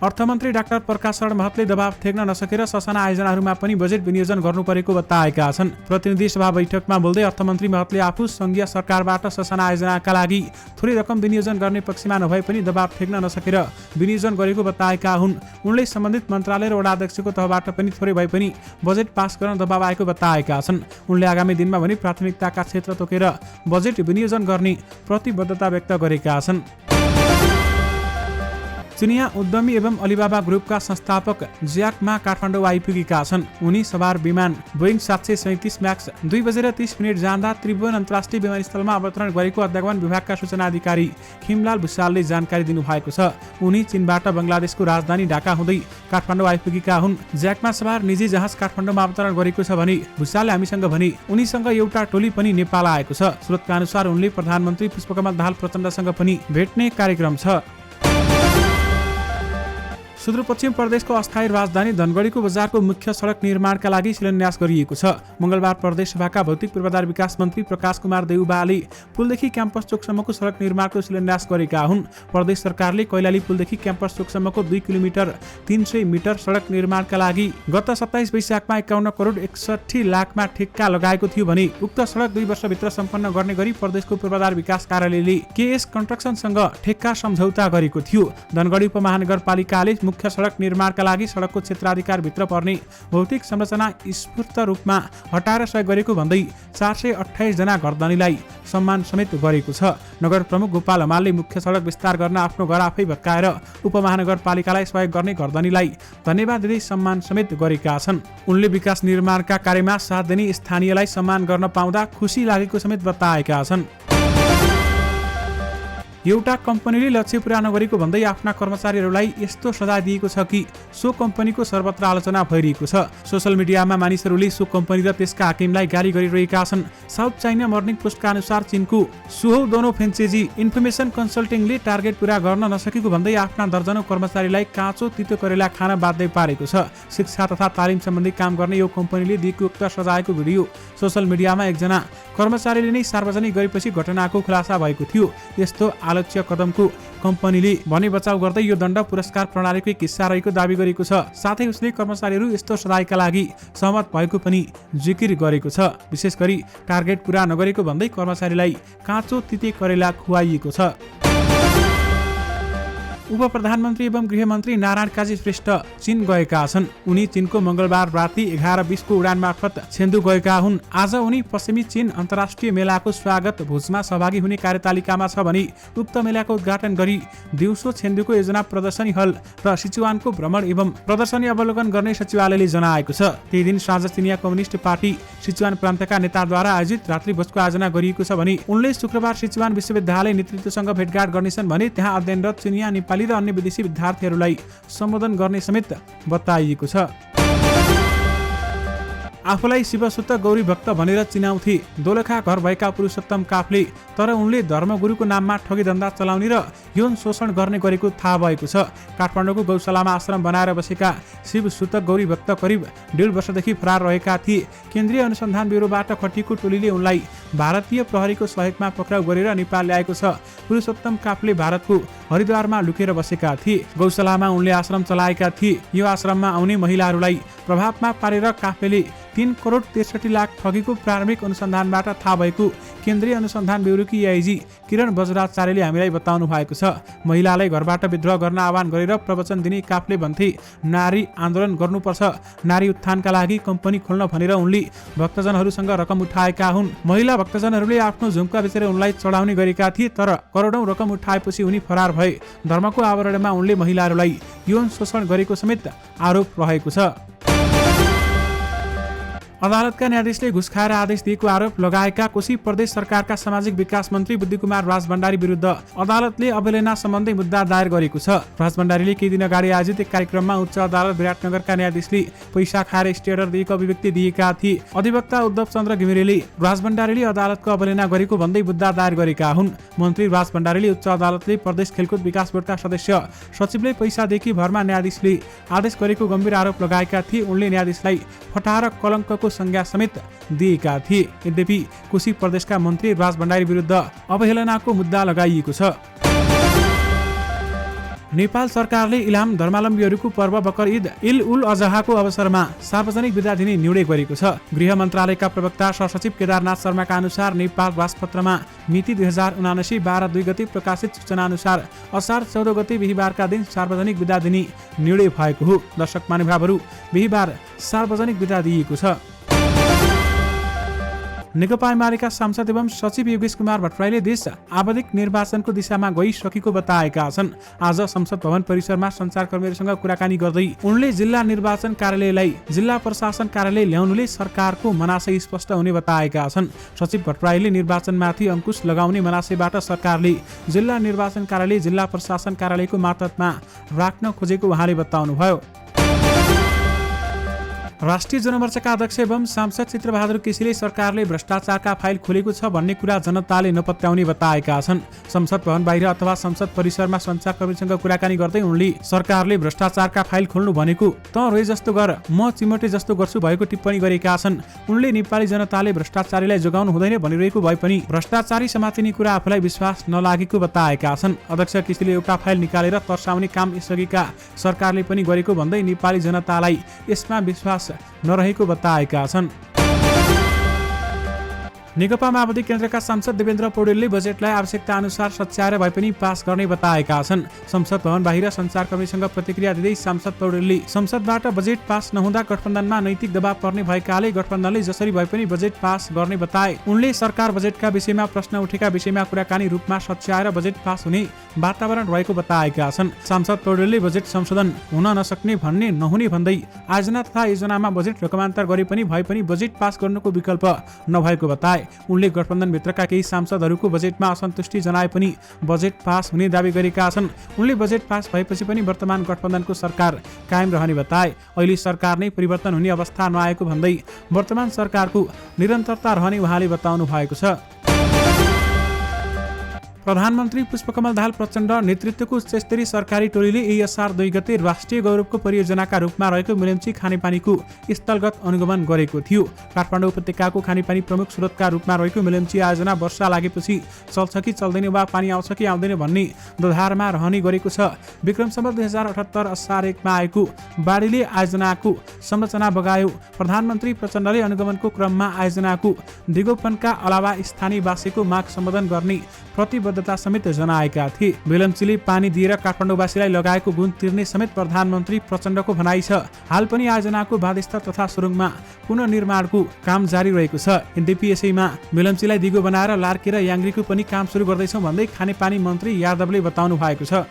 अर्थमन्त्री डाक्टर प्रकाश शरण महतले दबाव थेक्न नसकेर ससाना आयोजनाहरूमा पनि बजेट विनियोजन गर्नु परेको बताएका छन्। प्रतिनिधि सभा बैठकमा बोल्दै अर्थमन्त्री महतले आफू संघीय सरकारबाट ससाना आयोजनाका लागि थोरै रकम विनियोजन गर्ने पक्षमा नभए पनि दबाव थेक्न नसकेर विनियोजन गरेको बताएका हुन्। उनले सम्बन्धित मन्त्रालय र वडा अध्यक्षको तहबाट पनि थोरै भए पनि बजेट पास गर्न दबाव आएको बताएका छन्। उनले आगामी दिनमा भने प्राथमिकताका क्षेत्र तोकेर बजेट विनियोजन गर्ने प्रतिबद्धता व्यक्त गरेका छन्। चिनिया उद्यमी एवं अलिबाबा ग्रुपका संस्थापक ज्याक मा काठमाडौँ आइपुगेका छन्। उनी सवार विमान बोइङ 737 म्याक्स 2:30 जाँदा त्रिभुवन अन्तर्राष्ट्रिय विमानस्थलमा अवतरण गरेको अध्यागमन विभागका सूचना अधिकारी खिमलाल भुसालले जानकारी दिनुभएको छ। उनी चीनबाट बंगलादेशको राजधानी ढाका हुँदै काठमाडौँ आइपुगेका हुन्। ज्याकमा सवार निजी जहाज काठमाडौँमा अवतरण गरेको छ भने भुसालले हामीसँग भने उनीसँग एउटा टोली पनि नेपाल आएको छ। स्रोतका अनुसार उनले प्रधानमन्त्री पुष्पकमल दाहाल प्रचण्डसँग पनि भेट्ने कार्यक्रम छ। सुदूरपश्चिम प्रदेशको अस्थायी राजधानी धनगढीको बजारको मुख्य सडक निर्माणका लागि शिलान्यास गरिएको छ। मंगलबार प्रदेश सभाका भौतिक पूर्वाधार विकास मन्त्री प्रकाश कुमार देउबाले पुलदेखि क्याम्पस चोकसम्मको सडक निर्माणको शिलान्यास गरेका हुन्। प्रदेश सरकारले कैलाली पुलदेखि क्याम्पस चोकसम्मको 2 किलोमिटर 300 मिटर सडक निर्माणका लागि गत 27 वैशाखमा 51 करोड 61 लाखमा ठेक्का लगाएको थियो भने उक्त सडक 2 वर्षभित्र सम्पन्न गर्ने गरी प्रदेशको पूर्वाधार विकास कार्यालयले केएस कन्स्ट्रक्सनसँग ठेक्का सम्झौता गरेको थियो। धनगढी उपमहानगरपालिकाले मुख्य सडक निर्माणका लागि सडकको क्षेत्राधिकारभित्र पर्ने भौतिक संरचना स्फूर्त रूपमा हटाएर सहयोग गरेको भन्दै 428 जना घरधनीलाई सम्मान समेत गरेको छ। नगर प्रमुख गोपाल हमालले मुख्य सडक विस्तार गर्न आफ्नो घर आफै भत्काएर उपमहानगरपालिकालाई सहयोग गर्ने घरधनीलाई धन्यवाद दिँदै सम्मान समेत गरेका छन्। उनले विकास निर्माणका कार्यमा साथ दिने स्थानीयलाई सम्मान गर्न पाउँदा खुसी लागेको समेत बताएका छन्। एउटा कम्पनीले लक्ष्य पूरा नगरेको भन्दै आफ्ना कर्मचारीहरूलाई यस्तो सजाय दिएको छ कि सो कम्पनीको सर्वत्र आलोचना भइरहेको छ। सोशल मिडियामा मानिसहरूले सो कम्पनी र त्यसका हाकिमलाई गाली गरिरहेका छन्। साउथ चाइना मर्निङ पोस्टका अनुसार चीनको सुहौ दोनो फ्रेन्चेजी इन्फर्मेसन कन्सल्टिङले टार्गेट पूरा गर्न नसकेको भन्दै आफ्ना दर्जनौं कर्मचारीलाई काँचो तितो करेला खान बाध्य पारेको छ। शिक्षा तथा तालिम सम्बन्धी काम गर्ने यो कम्पनीले दिएको उक्त सजायको भिडियो सोशल मिडियामा एकजना कर्मचारीले नै सार्वजनिक गरेपछि घटनाको खुलासा भएको थियो। यस्तो आलोच्य कदमको कम्पनीले भने बचाउ गर्दै यो दण्ड पुरस्कार प्रणालीको एक हिस्सा रहेको दावी गरेको छ। साथै उसले कर्मचारीहरू यस्तो सजायका लागि सहमत भएको पनि जिकिर गरेको छ। विशेष गरी टार्गेट पूरा नगरेको भन्दै कर्मचारीलाई काँचो तिते करेला खुवाइएको छ। उप प्रधानमन्त्री एवं गृहमन्त्री नारायण काजी श्रेष्ठ चीन गएका छन्। उनी चीनको मंगलबार राति 11:20 को उडान मार्फत छेन्दु गएका हुन्। आज उनी पश्चिमी चीन अन्तर्राष्ट्रिय मेलाको स्वागत भोजमा सहभागी हुने कार्यतालिकामा छ भने उक्त मेलाको उद्घाटन गरी दिउँसो छेन्दुको योजना प्रदर्शनी हल र सिचुवानको भ्रमण एवं प्रदर्शनी अवलोकन गर्ने सचिवालयले जनाएको छ। त्यही दिन साँझ चिनिया कम्युनिस्ट पार्टी सिचुवान प्रान्तका नेताद्वारा आयोजित रात्रि भोजको आयोजना गरिएको छ भने उनले शुक्रबार सिचुवान विश्वविद्यालय नेतृत्वसँग भेटघाट गर्नेछन् भने त्यहाँ अध्ययनरत चिनिया नेपाली र अन्य विदेशी विद्यार्थीहरूलाई सम्बोधन गर्ने समेत बताइएको छ। आफूलाई शिवसुत गौरी भक्त भनेर चिनाउँथे दोलखा घर भएका पुरुषोत्तम काफ्ले, तर उनले धर्मगुरुको नाममा ठगी धन्दा चलाउने र यौन शोषण गर्ने गरेको थाहा भएको छ। काठमाडौँको गौशालामा आश्रम बनाएर बसेका शिवसुत गौरी भक्त करिब 1.5 वर्षदेखि फरार रहेका थिए। केन्द्रीय अनुसन्धान ब्युरोबाट खटिएको टोलीले उनलाई भारतीय प्रहरीको सहयोगमा पक्राउ गरेर नेपाल ल्याएको छ। पुरुषोत्तम काफ्ले भारतको हरिद्वारमा लुकेर बसेका थिए। गौशालामा उनले आश्रम चलाएका थिए। यो आश्रममा आउने महिलाहरूलाई प्रभावमा पारेर काफ्लेले 3 करोड 63 लाख ठगेको प्रारम्भिक अनुसन्धानबाट थाहा भएको केन्द्रीय अनुसन्धान ब्युरोकी आइजी किरण बज्राचार्यले हामीलाई बताउनु भएको छ। महिलालाई घरबाट विद्रोह गर्न आह्वान गरेर प्रवचन दिने काफ्ले भन्थे नारी आन्दोलन गर्नुपर्छ, नारी उत्थानका लागि कम्पनी खोल्न भनेर उनले भक्तजनहरूसँग रकम उठाएका हुन्। महिला भक्तजनहरूले आफ्नो झुम्का बेचेर उनलाई चढाउने गरेका थिए, तर करोडौं रकम उठाएपछि उनी फरार भए। धर्मको आवरणमा उनले महिलाहरूलाई यौन शोषण गरेको समेत आरोप रहेको छ। अदालतका न्यायाधीशले घुस खाएर आदेश दिएको आरोप लगाएका कोशी प्रदेश सरकारका सामाजिक विकास मन्त्री बुद्धिकुमार राजभण्डारी विरुद्ध अदालतले अवहेलना सम्बन्धी मुद्दा दायर गरेको छ। राजभण्डारीले केही दिन अगाडि आयोजित एक कार्यक्रममा उच्च अदालत विराटनगरका न्यायाधीशले पैसा खाएर स्टेडर दिएको अभिव्यक्ति दिएका थिए। अधिवक्ता उद्धव चन्द्र घिमिरेले राजभण्डारीले अदालतको अवहेलना गरेको भन्दै मुद्दा दायर गरेका हुन्। मन्त्री राजभण्डारीले उच्च अदालतले प्रदेश खेलकुद विकास बोर्डका सदस्य सचिवले पैसा दिएकी भरमा न्यायाधीशले आदेश गरेको गम्भीर आरोप लगाएका थिए। उनले न्यायाधीशलाई फटाएर कलङ्कको संज्ञा समेत दिएका थिए। यद्यपि कोशी प्रदेशका मन्त्री राजभण्डारी विरुद्ध अवहेलनाको मुद्दा लगाइएको छ। नेपाल सरकारले इलाम धर्मावलम्बीहरूको पर्व बकर ईद इल उल अजहाको अवसरमा सार्वजनिक बिदा दिने निर्णय गरेको छ। गृह मन्त्रालयका प्रवक्ता सहसचिव केदारनाथ शर्माका अनुसार नेपाल राजपत्रमा मिति 2079 12 2 गते प्रकाशित सूचना अनुसार असार 14 गते बिहीबारका दिन सार्वजनिक बिदा दिने निर्णय भएको हो। दर्शक महानुभावहरू, बिहीबार सार्वजनिक बिदा दिइएको छ। नेकपा एमालेका सांसद एवं सचिव योगेश कुमार भट्टराईले देश आवधिक निर्वाचनको दिशामा गइसकेको बताएका छन्। आज संसद भवन परिसरमा सञ्चारकर्मीहरूसँग कुराकानी गर्दै उनले जिल्ला निर्वाचन कार्यालयलाई जिल्ला प्रशासन कार्यालय ल्याउनुले सरकारको मनासै स्पष्ट हुने बताएका छन्। सचिव भट्टराईले निर्वाचनमाथि अंकुश लगाउने मनासैबाट सरकारले जिल्ला निर्वाचन कार्यालय जिल्ला प्रशासन कार्यालयको मातहतमा राख्न खोजेको उहाँले बताउनुभयो। राष्ट्रिय जनमोर्चाका अध्यक्ष एवं सांसद चित्रबहादुर केसीले सरकारले भ्रष्टाचारका फाइल खोलेको छ भन्ने कुरा जनताले नपत्याउने बताएका छन्। संसद भवन बाहिर अथवा संसद परिसरमा सञ्चारकर्मीसँग कुराकानी गर्दै उनले सरकारले भ्रष्टाचारका फाइल खोल्नु भनेको त रोए जस्तो गर म चिमटे जस्तो गर्छु भएको टिप्पणी गरेका छन्। उनले नेपाली जनताले भ्रष्टाचारीलाई जोगाउनु हुँदैन भनिरहेको भए पनि भ्रष्टाचारी समातिने कुरा आफूलाई विश्वास नलागेको बताएका छन्। अध्यक्ष केसीले एउटा फाइल निकालेर तर्साउने काम यसअघिका सरकारले पनि गरेको भन्दै नेपाली जनतालाई यसमा विश्वास नरहेको बताएका छन्। नेकपा माओवादी केन्द्रका सांसद देवेन्द्र पौडेलले बजेटलाई आवश्यकता अनुसार सच्याएर भए पनि पास गर्ने बताएका छन्। संसद भवन बाहिर सञ्चारकर्मीसँग प्रतिक्रिया दिँदै सांसद पौडेलले संसदबाट बजेट पास नहुँदा गठबन्धनमा नैतिक दबाव पर्ने भएकाले गठबन्धनले जसरी भए पनि बजेट पास गर्ने बताए। उनले सरकार बजेटका विषयमा प्रश्न उठेका विषयमा कुराकानी रूपमा सच्याएर बजेट पास हुने वातावरण रहेको बताएका छन्। सांसद पौडेलले बजेट संशोधन हुन नसक्ने भन्ने नहुने भन्दै आयोजना तथा योजनामा बजेट रकमान्तर गरे पनि भए पनि बजेट पास गर्नुको विकल्प नभएको बताए। उनले गठबन्धनभित्रका केही सांसदहरूको बजेटमा असन्तुष्टि जनाए पनि बजेट पास हुने दावी गरेका छन्। उनले बजेट पास भएपछि पनि वर्तमान गठबन्धनको सरकार कायम रहने बताए। अहिले सरकार नै परिवर्तन हुने अवस्था नआएको भन्दै वर्तमान सरकारको निरन्तरता रहने उहाँले बताउनु भएको छ। प्रधानमन्त्री पुष्पकमल दाहाल प्रचण्ड नेतृत्वको उच्चस्तरीय सरकारी टोलीले यही असार 2 गते राष्ट्रिय गौरवको परियोजनाका रूपमा रहेको मिलम्ची खानेपानीको स्थलगत अनुगमन गरेको थियो। काठमाडौँ उपत्यकाको खानेपानी प्रमुख स्रोतका रूपमा रहेको मिलम्ची आयोजना वर्षा लागेपछि चल्छ कि चल्दैन वा पानी आउँछ कि आउँदैन भन्ने दोधारमा रहने गरेको छ। विक्रम सम्वत 2078 असार 1 मा आएको बाढीले आयोजनाको संरचना बगायो। प्रधानमन्त्री प्रचण्डले अनुगमनको क्रममा आयोजनाको दिगोपनका अलावा स्थानीयवासीको माग सम्बोधन गर्ने प्रतिबद्धता समेत जनाएका थिए। मिलम्चीले पानी दिएर काठमाडौँवासीलाई लगाएको गुण तिर्ने समेत प्रधानमन्त्री प्रचण्डको भनाइ छ। हाल पनि आयोजनाको बाध्यस्थ तथा सुरुङमा पुनर्निर्माणको काम जारी रहेको छ। यद्यपि यसैमा मिलम्चीलाई दिगो बनाएर लार्के र याङ्ग्रीको पनि काम सुरु गर्दैछौँ भन्दै खानेपानी मन्त्री यादवले बताउनु भएको छ।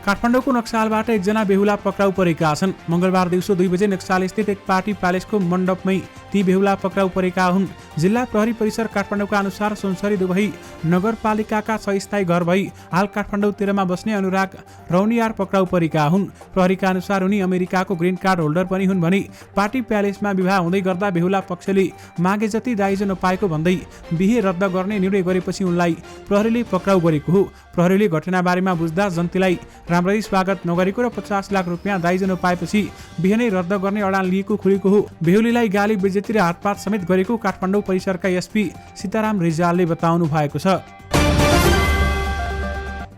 काठमाडौँको नक्सालबाट एकजना बेहुला पक्राउ परेका छन्। मंगलबार दिउँसो 2 बजे नक्साल स्थित एक पार्टी प्यालेसको मण्डपमै ती बेहुला पक्राउ परेका हुन्। जिल्ला प्रहरी परिसर काठमाडौँका अनुसार सोनसरी दुबई नगरपालिकाका 6 स्थायी घर भई हाल काठमाडौँ 13 मा बस्ने अनुराग रौनियार पक्राउ परेका हुन्। प्रहरीका अनुसार उनी अमेरिकाको ग्रीन कार्ड होल्डर पनि हुन् भने पार्टी प्यालेसमा विवाह हुँदै गर्दा बेहुला पक्षले मागे जति दाइजो नपाएको भन्दै बिहे रद्द गर्ने निर्णय गरेपछि उनलाई प्रहरीले पक्राउ गरेको हो। प्रहरीले घटनाबारेमा बुझ्दा जन्तीलाई राम्ररी स्वागत नगरेको र 50 लाख रुपियाँ दाइजो नपाएपछि बिहे नै रद्द गर्ने अडान लिएको खुलेको हो। बेहुलीलाई गाली बेइज्जती र हातपात समेत गरेको काठमाडौँ परिसरका एसपी सीताराम रिजालले बताउनु भएको छ।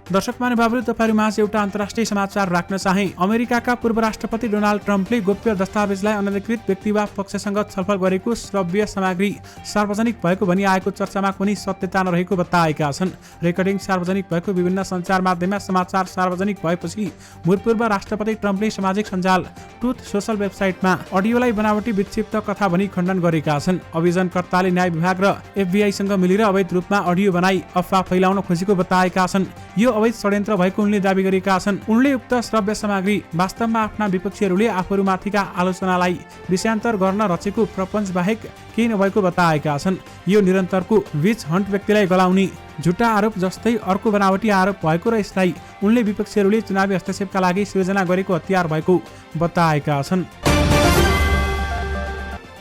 दर्शक महानुभावहरू, तपाईहरुमाझ एउटा अन्तर्राष्ट्रिय समाचार राख्न चाहे। अमेरिकाका पूर्व राष्ट्रपति डोनाल्ड ट्रम्पले गोप्य दस्तावेजलाई अनधिकृत व्यक्ति वा पक्षसँग छलफल गरेको श्रव्य सामग्री सार्वजनिक भएको भनी आएको चर्चामा कुनै सत्यता नरहेको बताएका छन्। रेकर्डिङ सार्वजनिक भएको विभिन्न सञ्चार माध्यममा समाचार सार्वजनिक भएपछि भूतपूर्व राष्ट्रपति ट्रम्पले सामाजिक सञ्जाल ट्रुथ सोशल वेबसाइटमा अडियोलाई बनावटी विक्षिप्त कथा भनी खण्डन गरेका छन्। अभियोजनकर्ताले न्याय विभाग र एफबीआईसँग मिलेर अवैध रूपमा अडियो बनाई अफवाह फैलाउन खोजेको बताएका छन्। यो अवैध षड्यन्त्र भएको उनले दावी गरेका छन्। उनले उक्त श्रव्य सामग्री वास्तवमा आफ्ना विपक्षीहरूले आफूहरूमाथिका आलोचनालाई विषयान्तर गर्न रचेको प्रपञ्च बाहेक केही नभएको बताएका छन्। यो निरन्तरको विच हन्ट व्यक्तिलाई गलाउने झुटा आरोप जस्तै अर्को बनावटी आरोप भएको र यसलाई उनले विपक्षीहरूले चुनावी हस्तक्षेपका लागि सिर्जना गरेको हतियार भएको बताएका छन्।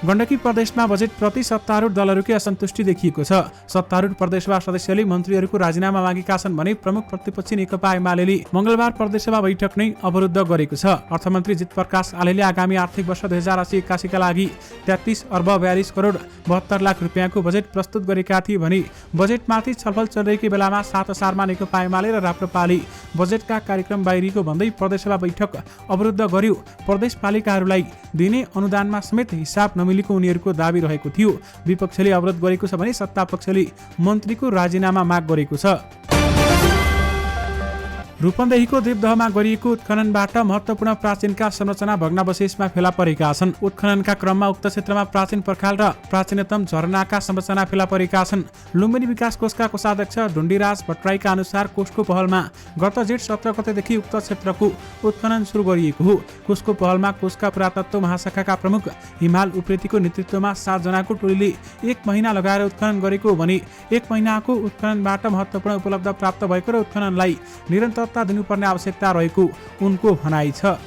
गण्डकी प्रदेशमा बजेट प्रति सत्तारूढ दलहरूकै असन्तुष्टि देखिएको छ। सत्तारूढ प्रदेशसभा सदस्यले मन्त्रीहरूको राजीनामा मागेका छन् भने प्रमुख प्रतिपक्षी नेकपा एमाले मंगलबार प्रदेशसभा बैठक नै अवरुद्ध गरेको छ। अर्थमन्त्री जितप्रकाश आलेले आगामी आर्थिक वर्ष 2080-81 का लागि 33 अर्ब 42 करोड 72 लाख रुपियाँको बजेट प्रस्तुत गरेका थिए भने बजेटमाथि छलफल चलिरहेको बेलामा 7 असारमा नेकपा एमाले र राप्रपाले बजेटका कार्यक्रम बाहिरिएको भन्दै प्रदेशसभा बैठक अवरुद्ध गर्यो। प्रदेशपालिकाहरूलाई दिने अनुदानमा समेत हिसाब नमिलेको उनीहरूको दावी रहेको थियो। विपक्षले अवरोध गरेको छ भने सत्ता पक्षले मन्त्रीको राजीनामा माग गरेको छ। रूपन्देहीको देवदहमा गरिएको उत्खननबाट महत्त्वपूर्ण प्राचीनका संरचना भग्नावशेषमा फेला परेका छन्। उत्खननका क्रममा उक्त क्षेत्रमा प्राचीन पर्खाल र प्राचीनतम झरनाका संरचना फेला परेका छन्। लुम्बिनी विकास कोषका कोषाध्यक्ष ढुण्डीराज भट्टराईका अनुसार कोषको पहलमा गत जेठ 17 गतेदेखि उक्त क्षेत्रको उत्खनन सुरु गरिएको हो। कोषको पहलमा कोषका पुरातत्व महाशाखाका प्रमुख हिमाल उप्रेतीको नेतृत्वमा 7 जनाको टोलीले 1 महिना लगाएर उत्खनन गरेको हो भने 1 महिनाको उत्खननबाट महत्त्वपूर्ण उपलब्ध प्राप्त भएको र उत्खननलाई निरन्तरता दिनुपर्ने आवश्यकता रहेको उनको भनाइ छ।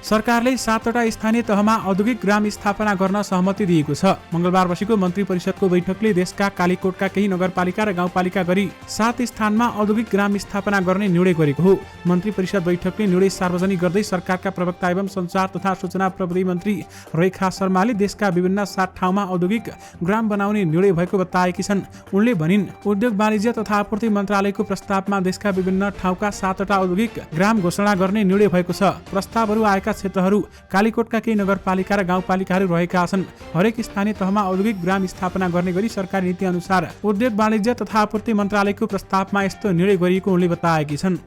सरकारले 7वटा स्थानीय तहमा औद्योगिक ग्राम स्थापना गर्न सहमति दिएको छ। मंगलबार बसेको मन्त्री परिषदको बैठकले देशका कालीकोटका केही नगरपालिका र गाउँपालिका गरी 7 स्थानमा औद्योगिक ग्राम स्थापना गर्ने निर्णय गरेको हो। मन्त्री परिषद बैठकले निर्णय सार्वजनिक गर्दै सरकारका प्रवक्ता एवं सञ्चार तथा सूचना प्रविधि मन्त्री रेखा शर्माले देशका विभिन्न 7 ठाउँमा औद्योगिक ग्राम बनाउने निर्णय भएको बताएकी छन्। उनले भनिन्, उद्योग वाणिज्य तथा आपूर्ति मन्त्रालयको प्रस्तावमा देशका विभिन्न ठाउँका 7वटा औद्योगिक ग्राम घोषणा गर्ने निर्णय भएको छ। प्रस्तावहरू आएका क्षेत्रहरू कालीकोटका केही नगरपालिका र गाउँपालिकाहरू रहेका छन्। हरेक स्थानीय तहमा औद्योगिक ग्राम स्थापना गर्ने गरी सरकारी नीति अनुसार उद्योग वाणिज्य तथा आपूर्ति मन्त्रालयको प्रस्तावमा यस्तो निर्णय गरिएको उनले बताएकी छन्।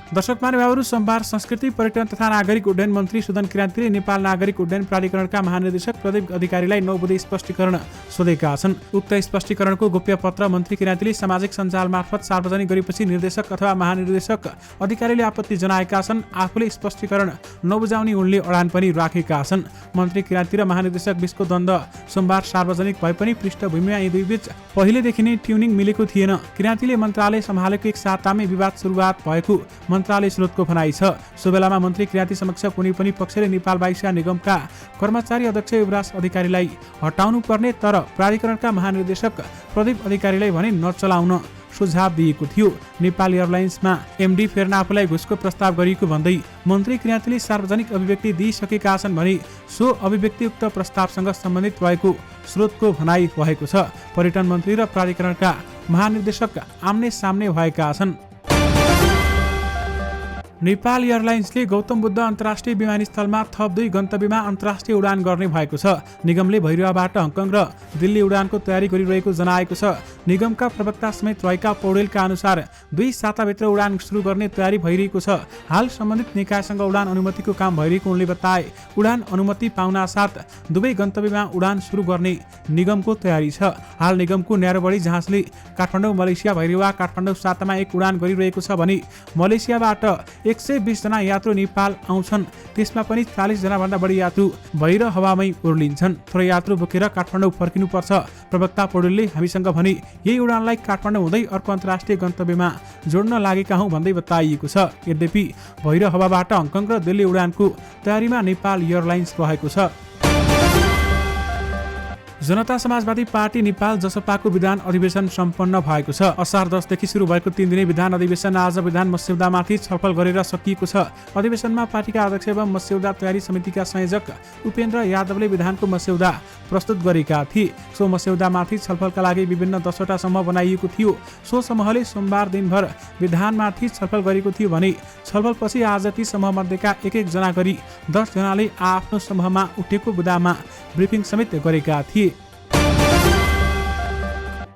दर्शक महानुभावहरू, सोमबार संस्कृति पर्यटन तथा नागरिक उड्डयन मन्त्री सुदन किराँतीले नेपाल नागरिक उड्डयन प्राधिकरणका महानिर्देशक प्रदीप अधिकारीलाई 9 बुँदे स्पष्टीकरण सोधेका छन्। उक्त स्पष्टीकरणको गोप्य पत्र मन्त्री किराँतीले सामाजिक सञ्जाल मार्फत सार्वजनिक गरेपछि निर्देशक अथवा महानिर्देशक अधिकारीले आपत्ति जनाएका छन्। आफूले स्पष्टीकरण नबुझाउने उनले अडान पनि राखेका छन्। मन्त्री किराँती र महानिर्देशक बीचको द्वन्द्व सोमबार सार्वजनिक भए पनि पृष्ठभूमिमा यी दुई बीच पहिलेदेखि नै ट्युनिङ मिलेको थिएन। किराँतीले मन्त्रालय सम्हालेको एक सातामै विवाद सुरुवात भएको मन्त्रालय स्रोतको भनाइ छ। सो बेलामा मन्त्री किराँती समक्ष कुनै पनि पक्षले नेपाल वायुसेना निगमका कर्मचारी अध्यक्ष युवराज अधिकारीलाई हटाउनु पर्ने तर प्राधिकरणका महानिर्देशक प्रदीप अधिकारीलाई भने नचलाउन सुझाव दिएको थियो। नेपाल एयरलाइन्समा एमडी फेर्न आफूलाई घुसको प्रस्ताव गरिएको भन्दै मन्त्री किराँतीले सार्वजनिक अभिव्यक्ति दिइसकेका छन् भने सो अभिव्यक्ति उक्त प्रस्तावसँग सम्बन्धित रहेको स्रोतको भनाइ भएको छ। पर्यटन मन्त्री र प्राधिकरणका महानिर्देशक आम्ने सामने भएका छन्। नेपाल एयरलाइन्सले गौतम बुद्ध अन्तर्राष्ट्रिय विमानस्थलमा थप 2 गन्तव्यमा अन्तर्राष्ट्रिय उडान गर्ने भएको छ। निगमले भैरवाबाट हङकङ र दिल्ली उडानको तयारी गरिरहेको जनाएको छ। निगमका प्रवक्ता समेत रहेका पौडेलका अनुसार 2 साताभित्र उडान सुरु गर्ने तयारी भइरहेको छ। हाल सम्बन्धित निकायसँग उडान अनुमतिको काम भइरहेको उनले बताए। उडान अनुमति पाउनासाथ दुवै गन्तव्यमा उडान सुरु गर्ने निगमको तयारी छ। हाल निगमको न्यारोबडी जहाजले काठमाडौँ मलेसिया भैरवा काठमाडौँ सातामा 1 उडान गरिरहेको छ भने मलेसियाबाट 120 जना यात्रु नेपाल आउँछन्। त्यसमा पनि 40 जना भन्दा बढी यात्रु भएर हवामै उर्लिन्छन्। थोरै यात्रु बोकेर काठमाडौँ फर्किनुपर्छ। प्रवक्ता पौडेलले हामीसँग भने यही उडानलाई काठमाडौँ हुँदै अर्को अन्तर्राष्ट्रिय गन्तव्यमा जोड्न लागेका हौं भन्दै बताइएको छ। यद्यपि भैर हवाबाट हङकङ र दिल्ली उडानको तयारीमा नेपाल एयरलाइन्स रहेको छ। जनता समाजवादी पार्टी नेपाल जसपाको विधान अधिवेशन सम्पन्न भएको छ। असार 10 देखि सुरु भएको 3 दिने विधान अधिवेशन आज विधान मस्यौदामाथि छलफल गरेर सकिएको छ। अधिवेशनमा पार्टीका अध्यक्ष एवं मस्यौदा तयारी समितिका संयोजक उपेन्द्र यादवले विधानको मस्यौदा प्रस्तुत गरेका थिए। सो मस्यौदामाथि छलफलका लागि विभिन्न 10वटा समूह बनाइएको थियो। सो समूहले सोमबार दिनभर विधानमाथि छलफल गरेको थियो भने छलफलपछि आज ती समूहमध्येका 1-1 जना गरी 10 जनाले आफ्नो समूहमा उठेको बुदामा ब्रिफिङ समेत गरेका थिए।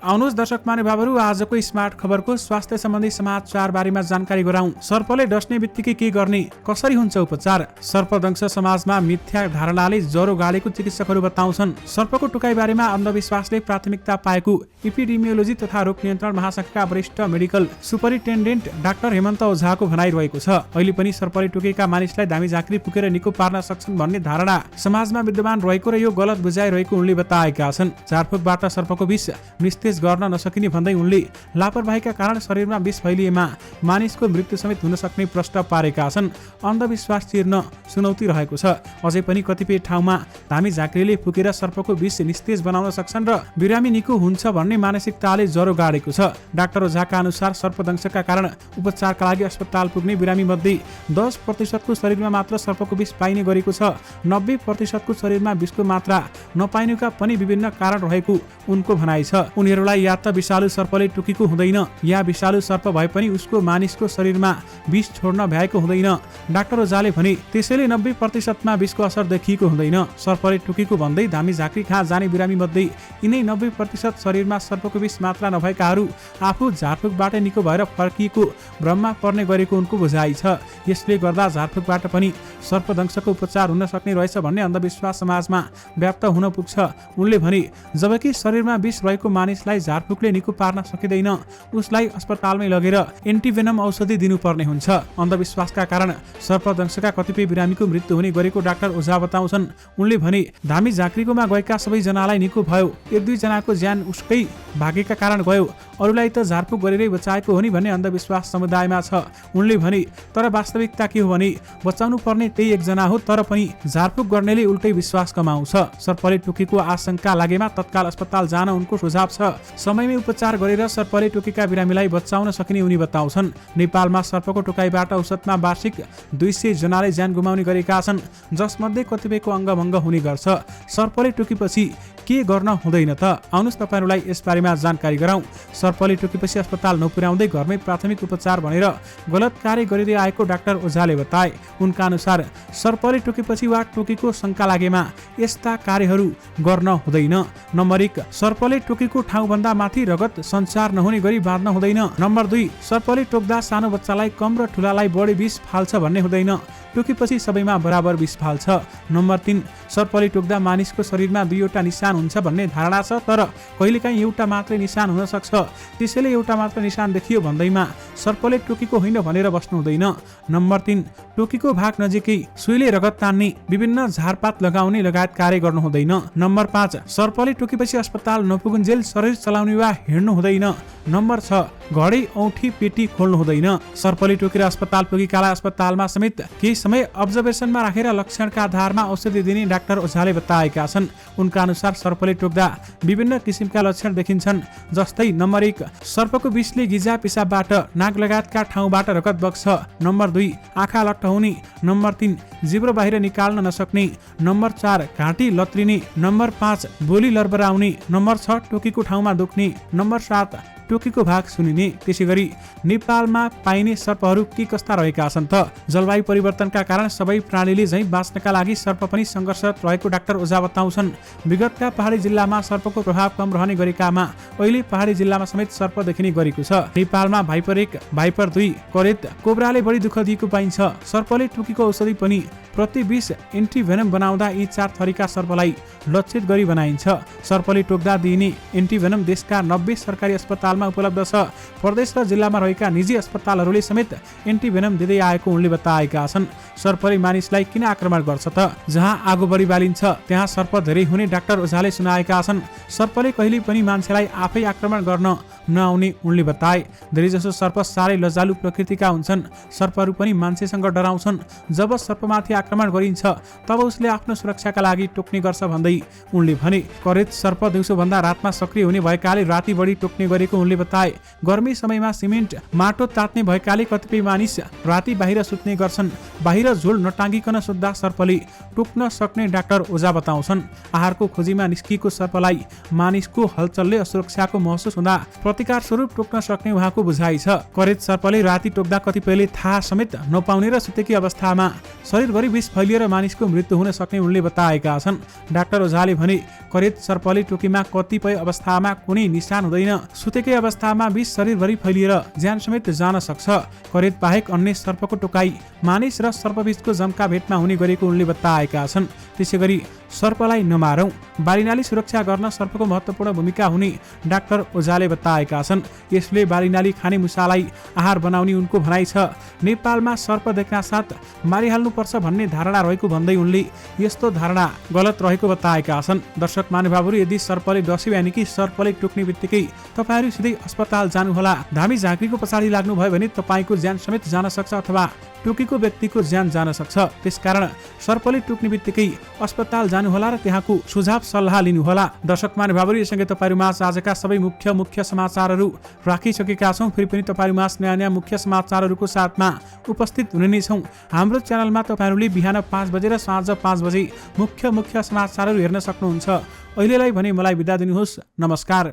आउनुहोस् दर्शक महानुभावहरू, आजको स्मार्ट खबरको स्वास्थ्य सम्बन्धी समाचार बारेमा जानकारी गराउँ। सर्पले डस्ने बित्तिकै के गर्ने, कसरी हुन्छ उपचार? सर्पदंश समाजमा मिथ्या धारणाले ज्वरो गाडेको चिकित्सकहरू बताउँछन्। सर्पको टुकाइ बारेमा अन्धविश्वासले प्राथमिकता पाएको एपिडेमियोलोजी तथा रोग नियन्त्रण महाशाखाका वरिष्ठ मेडिकल सुपरिन्टेन्डेन्ट डाक्टर हेमन्त ओझाको भनाइ रहेको छ। अहिले पनि सर्पले टुकेका मानिसलाई धामी झाँक्री फुकेर निको पार्न सक्छन् भन्ने धारणा समाजमा विद्यमान रहेको र यो गलत बुझाइरहेको उनले बताएका छन्। झारफुकबाट सर्पको विष निस्तेज गर्न नसकिने भन्दै उनले लापरवाहीका कारण शरीरमा विष फैलिएमा मानिसको मृत्यु समेत हुन सक्ने प्रश्न पारेका छन्। अन्धविश्वास चिर्न चुनौती रहेको छ। अझै पनि कतिपय ठाउँमा धामी झाँक्रीले फुकेर सर्पको विष निस्तेज बनाउन सक्छन् र बिरामी निको हुन्छ भन्ने मानसिकताले ज्वरो गाडेको छ। डाक्टर ओझाका अनुसार सर्पदंशका कारण उपचारका लागि अस्पताल पुग्ने बिरामी मध्ये 10% शरीरमा मात्र सर्पको विष पाइने गरेको छ। 90% शरीरमा विषको मात्रा नपाइनुका पनि विभिन्न कारण रहेको उनको भनाइ छ। उनीहरू तपाईहरुलाई या त विषालु सर्पले टोकेको हुँदैन या विषालु सर्प भए पनि उसको मानिसको शरीरमा विष छोड्न भ्याएको हुँदैन। डाक्टर ओझाले भने त्यसैले 90% विषको असर देखिएको हुँदैन। सर्पले टोकेको भन्दै धामी झाँक्री कहाँ जाने बिरामी मध्ये यिनै 90% शरीरमा सर्पको विष मात्रा नभएकाहरू आफू झारफुकबाट निको भएर फर्किएको भ्रममा पर्ने गरेको उनको बुझाइ छ। यसले गर्दा झारफुकबाट पनि सर्पदंशको उपचार हुन सक्ने रहेछ भन्ने अन्धविश्वास समाजमा व्याप्त हुन पुग्छ। उनले भने जबकि शरीरमा विष रहेको मानिसलाई झारफुकले निको पार्न सकिँदैन, उसलाई अस्पतालमै लगेर एन्टिभेनम औषधि दिनुपर्ने हुन्छ। अन्धविश्वासका कारण सर्पदंशका कतिपय बिरामीको मृत्यु हुने गरेको डाक्टर ओझा बताउँछन्। उनले भने धामी झाँक्रीकोमा गएका सबैजनालाई निको भयो, 1-2 जनाको ज्यान उसकै भाग्यका कारण गयो, अरूलाई त झारफुक गरेरै बचाएको हो नि भन्ने अन्धविश्वास समुदायमा छ। उनले भने तर वास्तविकता के हो भने बचाउनु पर्ने त्यही एकजना हो, तर पनि झारफुक गर्नेले उल्टै विश्वास कमाउँछ। सर्पले टोकेको आशंका लागेमा तत्काल अस्पताल जान उनको सुझाव छ। समयमै उपचार गरेर सर्पले टोकेका बिरामीलाई बचाउन सकिने उनी बताउँछन्। नेपालमा सर्पको टोकाइबाट औसतमा वार्षिक 200 जनाले ज्यान गुमाउने गरेका छन्, जसमध्ये कतिपयको अङ्गभङ्ग हुने गर्छ। सर्पले टोकेपछि के गर्न हुँदैन त? आउनुस् तपाईहरुलाई यसबारेमा जानकारी गराउँ। सर्पले टोकेपछि अस्पताल नपुर्याउँदै घरमै प्राथमिक उपचार भनेर गलत कार्य गरिँदै आएको डाक्टर ओझाले बताए। उनका अनुसार सर्पले टोकेपछि वा टोकेको शंका लागेमा यस्ता कार्यहरू गर्न हुँदैन। नम्बर 1, सर्पले टोकेको ठाउँभन्दा माथि रगत सञ्चार नहुने गरी बाँध्न हुँदैन। नम्बर 2, सर्पले टोक्दा सानो बच्चालाई कम र ठुलालाई बढी विष फाल्छ भन्ने हुँदैन, टोकेपछि सबैमा बराबर विष फाल्छ। नम्बर 3, सर्पले टोक्दा मानिसको शरीरमा 2वटा निशान हुन्छ भन्ने धारणा छ, तर कहिलेकाहीँ एउटा मात्रै निशान हुन सक्छ। त्यसैले एउटा मात्र निशान देखियो भन्दैमा सर्पले टोकेको होइन भनेर बस्नु हुँदैन। नम्बर 3, टोकेको भाग नजिकै सुईले रगत तान्ने, विभिन्न झारपात लगाउने लगायत कार्य गर्नु हुँदैन। नम्बर 5, सर्पले टोकेपछि अस्पताल नपुगुन्जेल शरीर चलाउने वा हिँड्नु हुँदैन। नम्बर 6, घडी औँठी पेटी खोल्नु हुँदैन। सर्पले टोकेर अस्पताल पुगेकालाई अस्पतालमा समेत केही समय अब्जर्भेसनमा राखेर लक्षणका आधारमा औषधि दिने डाक्टर ओझाले बताएका छन्। उनका अनुसार सर्पले टोक्दा विभिन्न किसिमका लक्षण देखिन्छन्, जस्तै नम्बर 1, सर्पको विषले गिजा पिसाबबाट नाक लगायतका ठाउँबाट रगत बग्छ। नम्बर 2, आँखा लट्ठ हुने। नम्बर 3, जिब्रो बाहिर निकाल्न नसक्ने। नम्बर 4, घाँटी लत्रिने। नम्बर 5, बोली लर्बराउने। नम्बर 6, टोकेको ठाउँमा दुख्ने। नम्बर 7, टोकेको भाग सुनिने। त्यसैगरी नेपालमा पाइने सर्पहरू के कस्ता रहेका छन् त? जलवायु परिवर्तनका कारण सबै प्राणीले झैं बाँच्नका लागि सर्प पनि सङ्घर्षरत रहेको डाक्टर ओझा बताउँछन्। विगतका पहाडी जिल्लामा सर्पको प्रभाव कम रहने गरेकामा अहिले पहाडी जिल्लामा समेत सर्प देखिने गरेको छ। नेपालमा भाइपर 1, भाइपर 2, करेत, कोब्राले बढी दुःख दिएको पाइन्छ। सर्पले टोकेको औषधि पनि प्रति 20 एन्टिभेनम बनाउँदा यी 4 थरीका सर्पलाई लक्षित गरी बनाइन्छ। सर्पले टोक्दा दिइने एन्टिभेनम देशका 90 सरकारी अस्पतालमा उपलब्ध छ। प्रदेश र जिल्लामा रहेका निजी अस्पतालहरूले समेत एन्टिभेनम दिँदै आएको उनले बताएका छन्। सर्पले मानिसलाई किन आक्रमण गर्छ त? जहाँ आगो बढी बालिन्छ त्यहाँ सर्प धेरै हुने डाक्टर ओझाले सुनाएका छन्। सर्पले कहिल्यै पनि मान्छेलाई आफै आक्रमण गर्न नआउने उनले बताए। धेरैजसो सर्प साह्रै लजालु प्रकृतिका हुन्छन्। सर्पहरू पनि मान्छेसँग डराउँछन्। जब सर्पमाथि आक्रमण गरिन्छ तब उसले आफ्नो सुरक्षाका लागि टोक्ने गर्छ भन्दै उनले भने। करेत सर्प दिउँसोभन्दा रातमा सक्रिय हुने भएकाले राति बढी टोक्ने गरेको उनले बताए। गर्मी समयमा सिमेन्ट माटो तात्ने भएकाले कतिपय मानिस राति बाहिर सुत्ने गर्छन्। बाहिर झोल नटाङ्गिकन सुत्दा सर्पले टोक्न सक्ने डाक्टर ओझा बताउँछन्। आहारको खोजीमा निस्किएको सर्पलाई मानिसको हलचलले असुरक्षाको महसुस हुँदा प्रतिकार स्वरूप टोक्न सक्ने उहाँको बुझाइ छ। करेत सर्पले राति टोक्दा कतिपयले थाहा समेत नपाउने र सुतेकी अवस्थामा शरीरभरि विष फैलिएर मानिसको मृत्यु हुन सक्ने उनले बताएका छन्। डाक्टर ओझाले भने करेत सर्पले टोकेमा कतिपय अवस्थामा कुनै निशान हुँदैन। सुतेकै अवस्थामा विष शरीरभरि फैलिएर ज्यान समेत जान सक्छ। करेत बाहेक अन्य सर्पको टोकाई मानिस र सर्पबीचको जम्का भेटमा हुने गरेको उनले बताएका छन्। त्यसैगरी सर्पलाई नमारौं, बालीनाली सुरक्षा गर्न सर्पको महत्त्वपूर्ण भूमिका हुने डाक्टर ओझाले बताएका छन्। यसले बालीनाली खाने मुसालाई आहार बनाउने उनको भनाइ छ। नेपालमा सर्प देख्न साथ मारिहाल्नुपर्छ भन्ने धारणा रहेको भन्दै उनले यस्तो धारणा गलत रहेको बताएका छन्। दर्शक महानुभावहरू, यदि सर्पले डस्यो यानि कि सर्पले टोक्ने बित्तिकै तपाईहरू सिधै अस्पताल जानुहोला। धामी झाँक्रीको पछाडि लाग्नुभयो भने तपाईको ज्यान समेत जान सक्छ अथवा टोकेको व्यक्तिको ज्यान जान सक्छ। त्यसकारण सर्पले टोक्ने बित्तिकै अस्पताल जानुहोला र त्यहाँको सुझाव सल्लाह लिनुहोला। दर्शक महानुभावहरू, यससँगै तपाईहरुमाझ आजका सबै मुख्य समाचारहरू राखिसकेका छौं। फेरि पनि तपाईहरुमाझ नयाँ मुख्य समाचारहरूको साथमा उपस्थित हुने नै छौं। हाम्रो च्यानलमा तपाईहरुले बिहान 5 बजे र साँझ 5 बजे मुख्य समाचारहरू हेर्न सक्नुहुन्छ। अहिलेलाई भने मलाई बिदा दिनुहोस्। नमस्कार।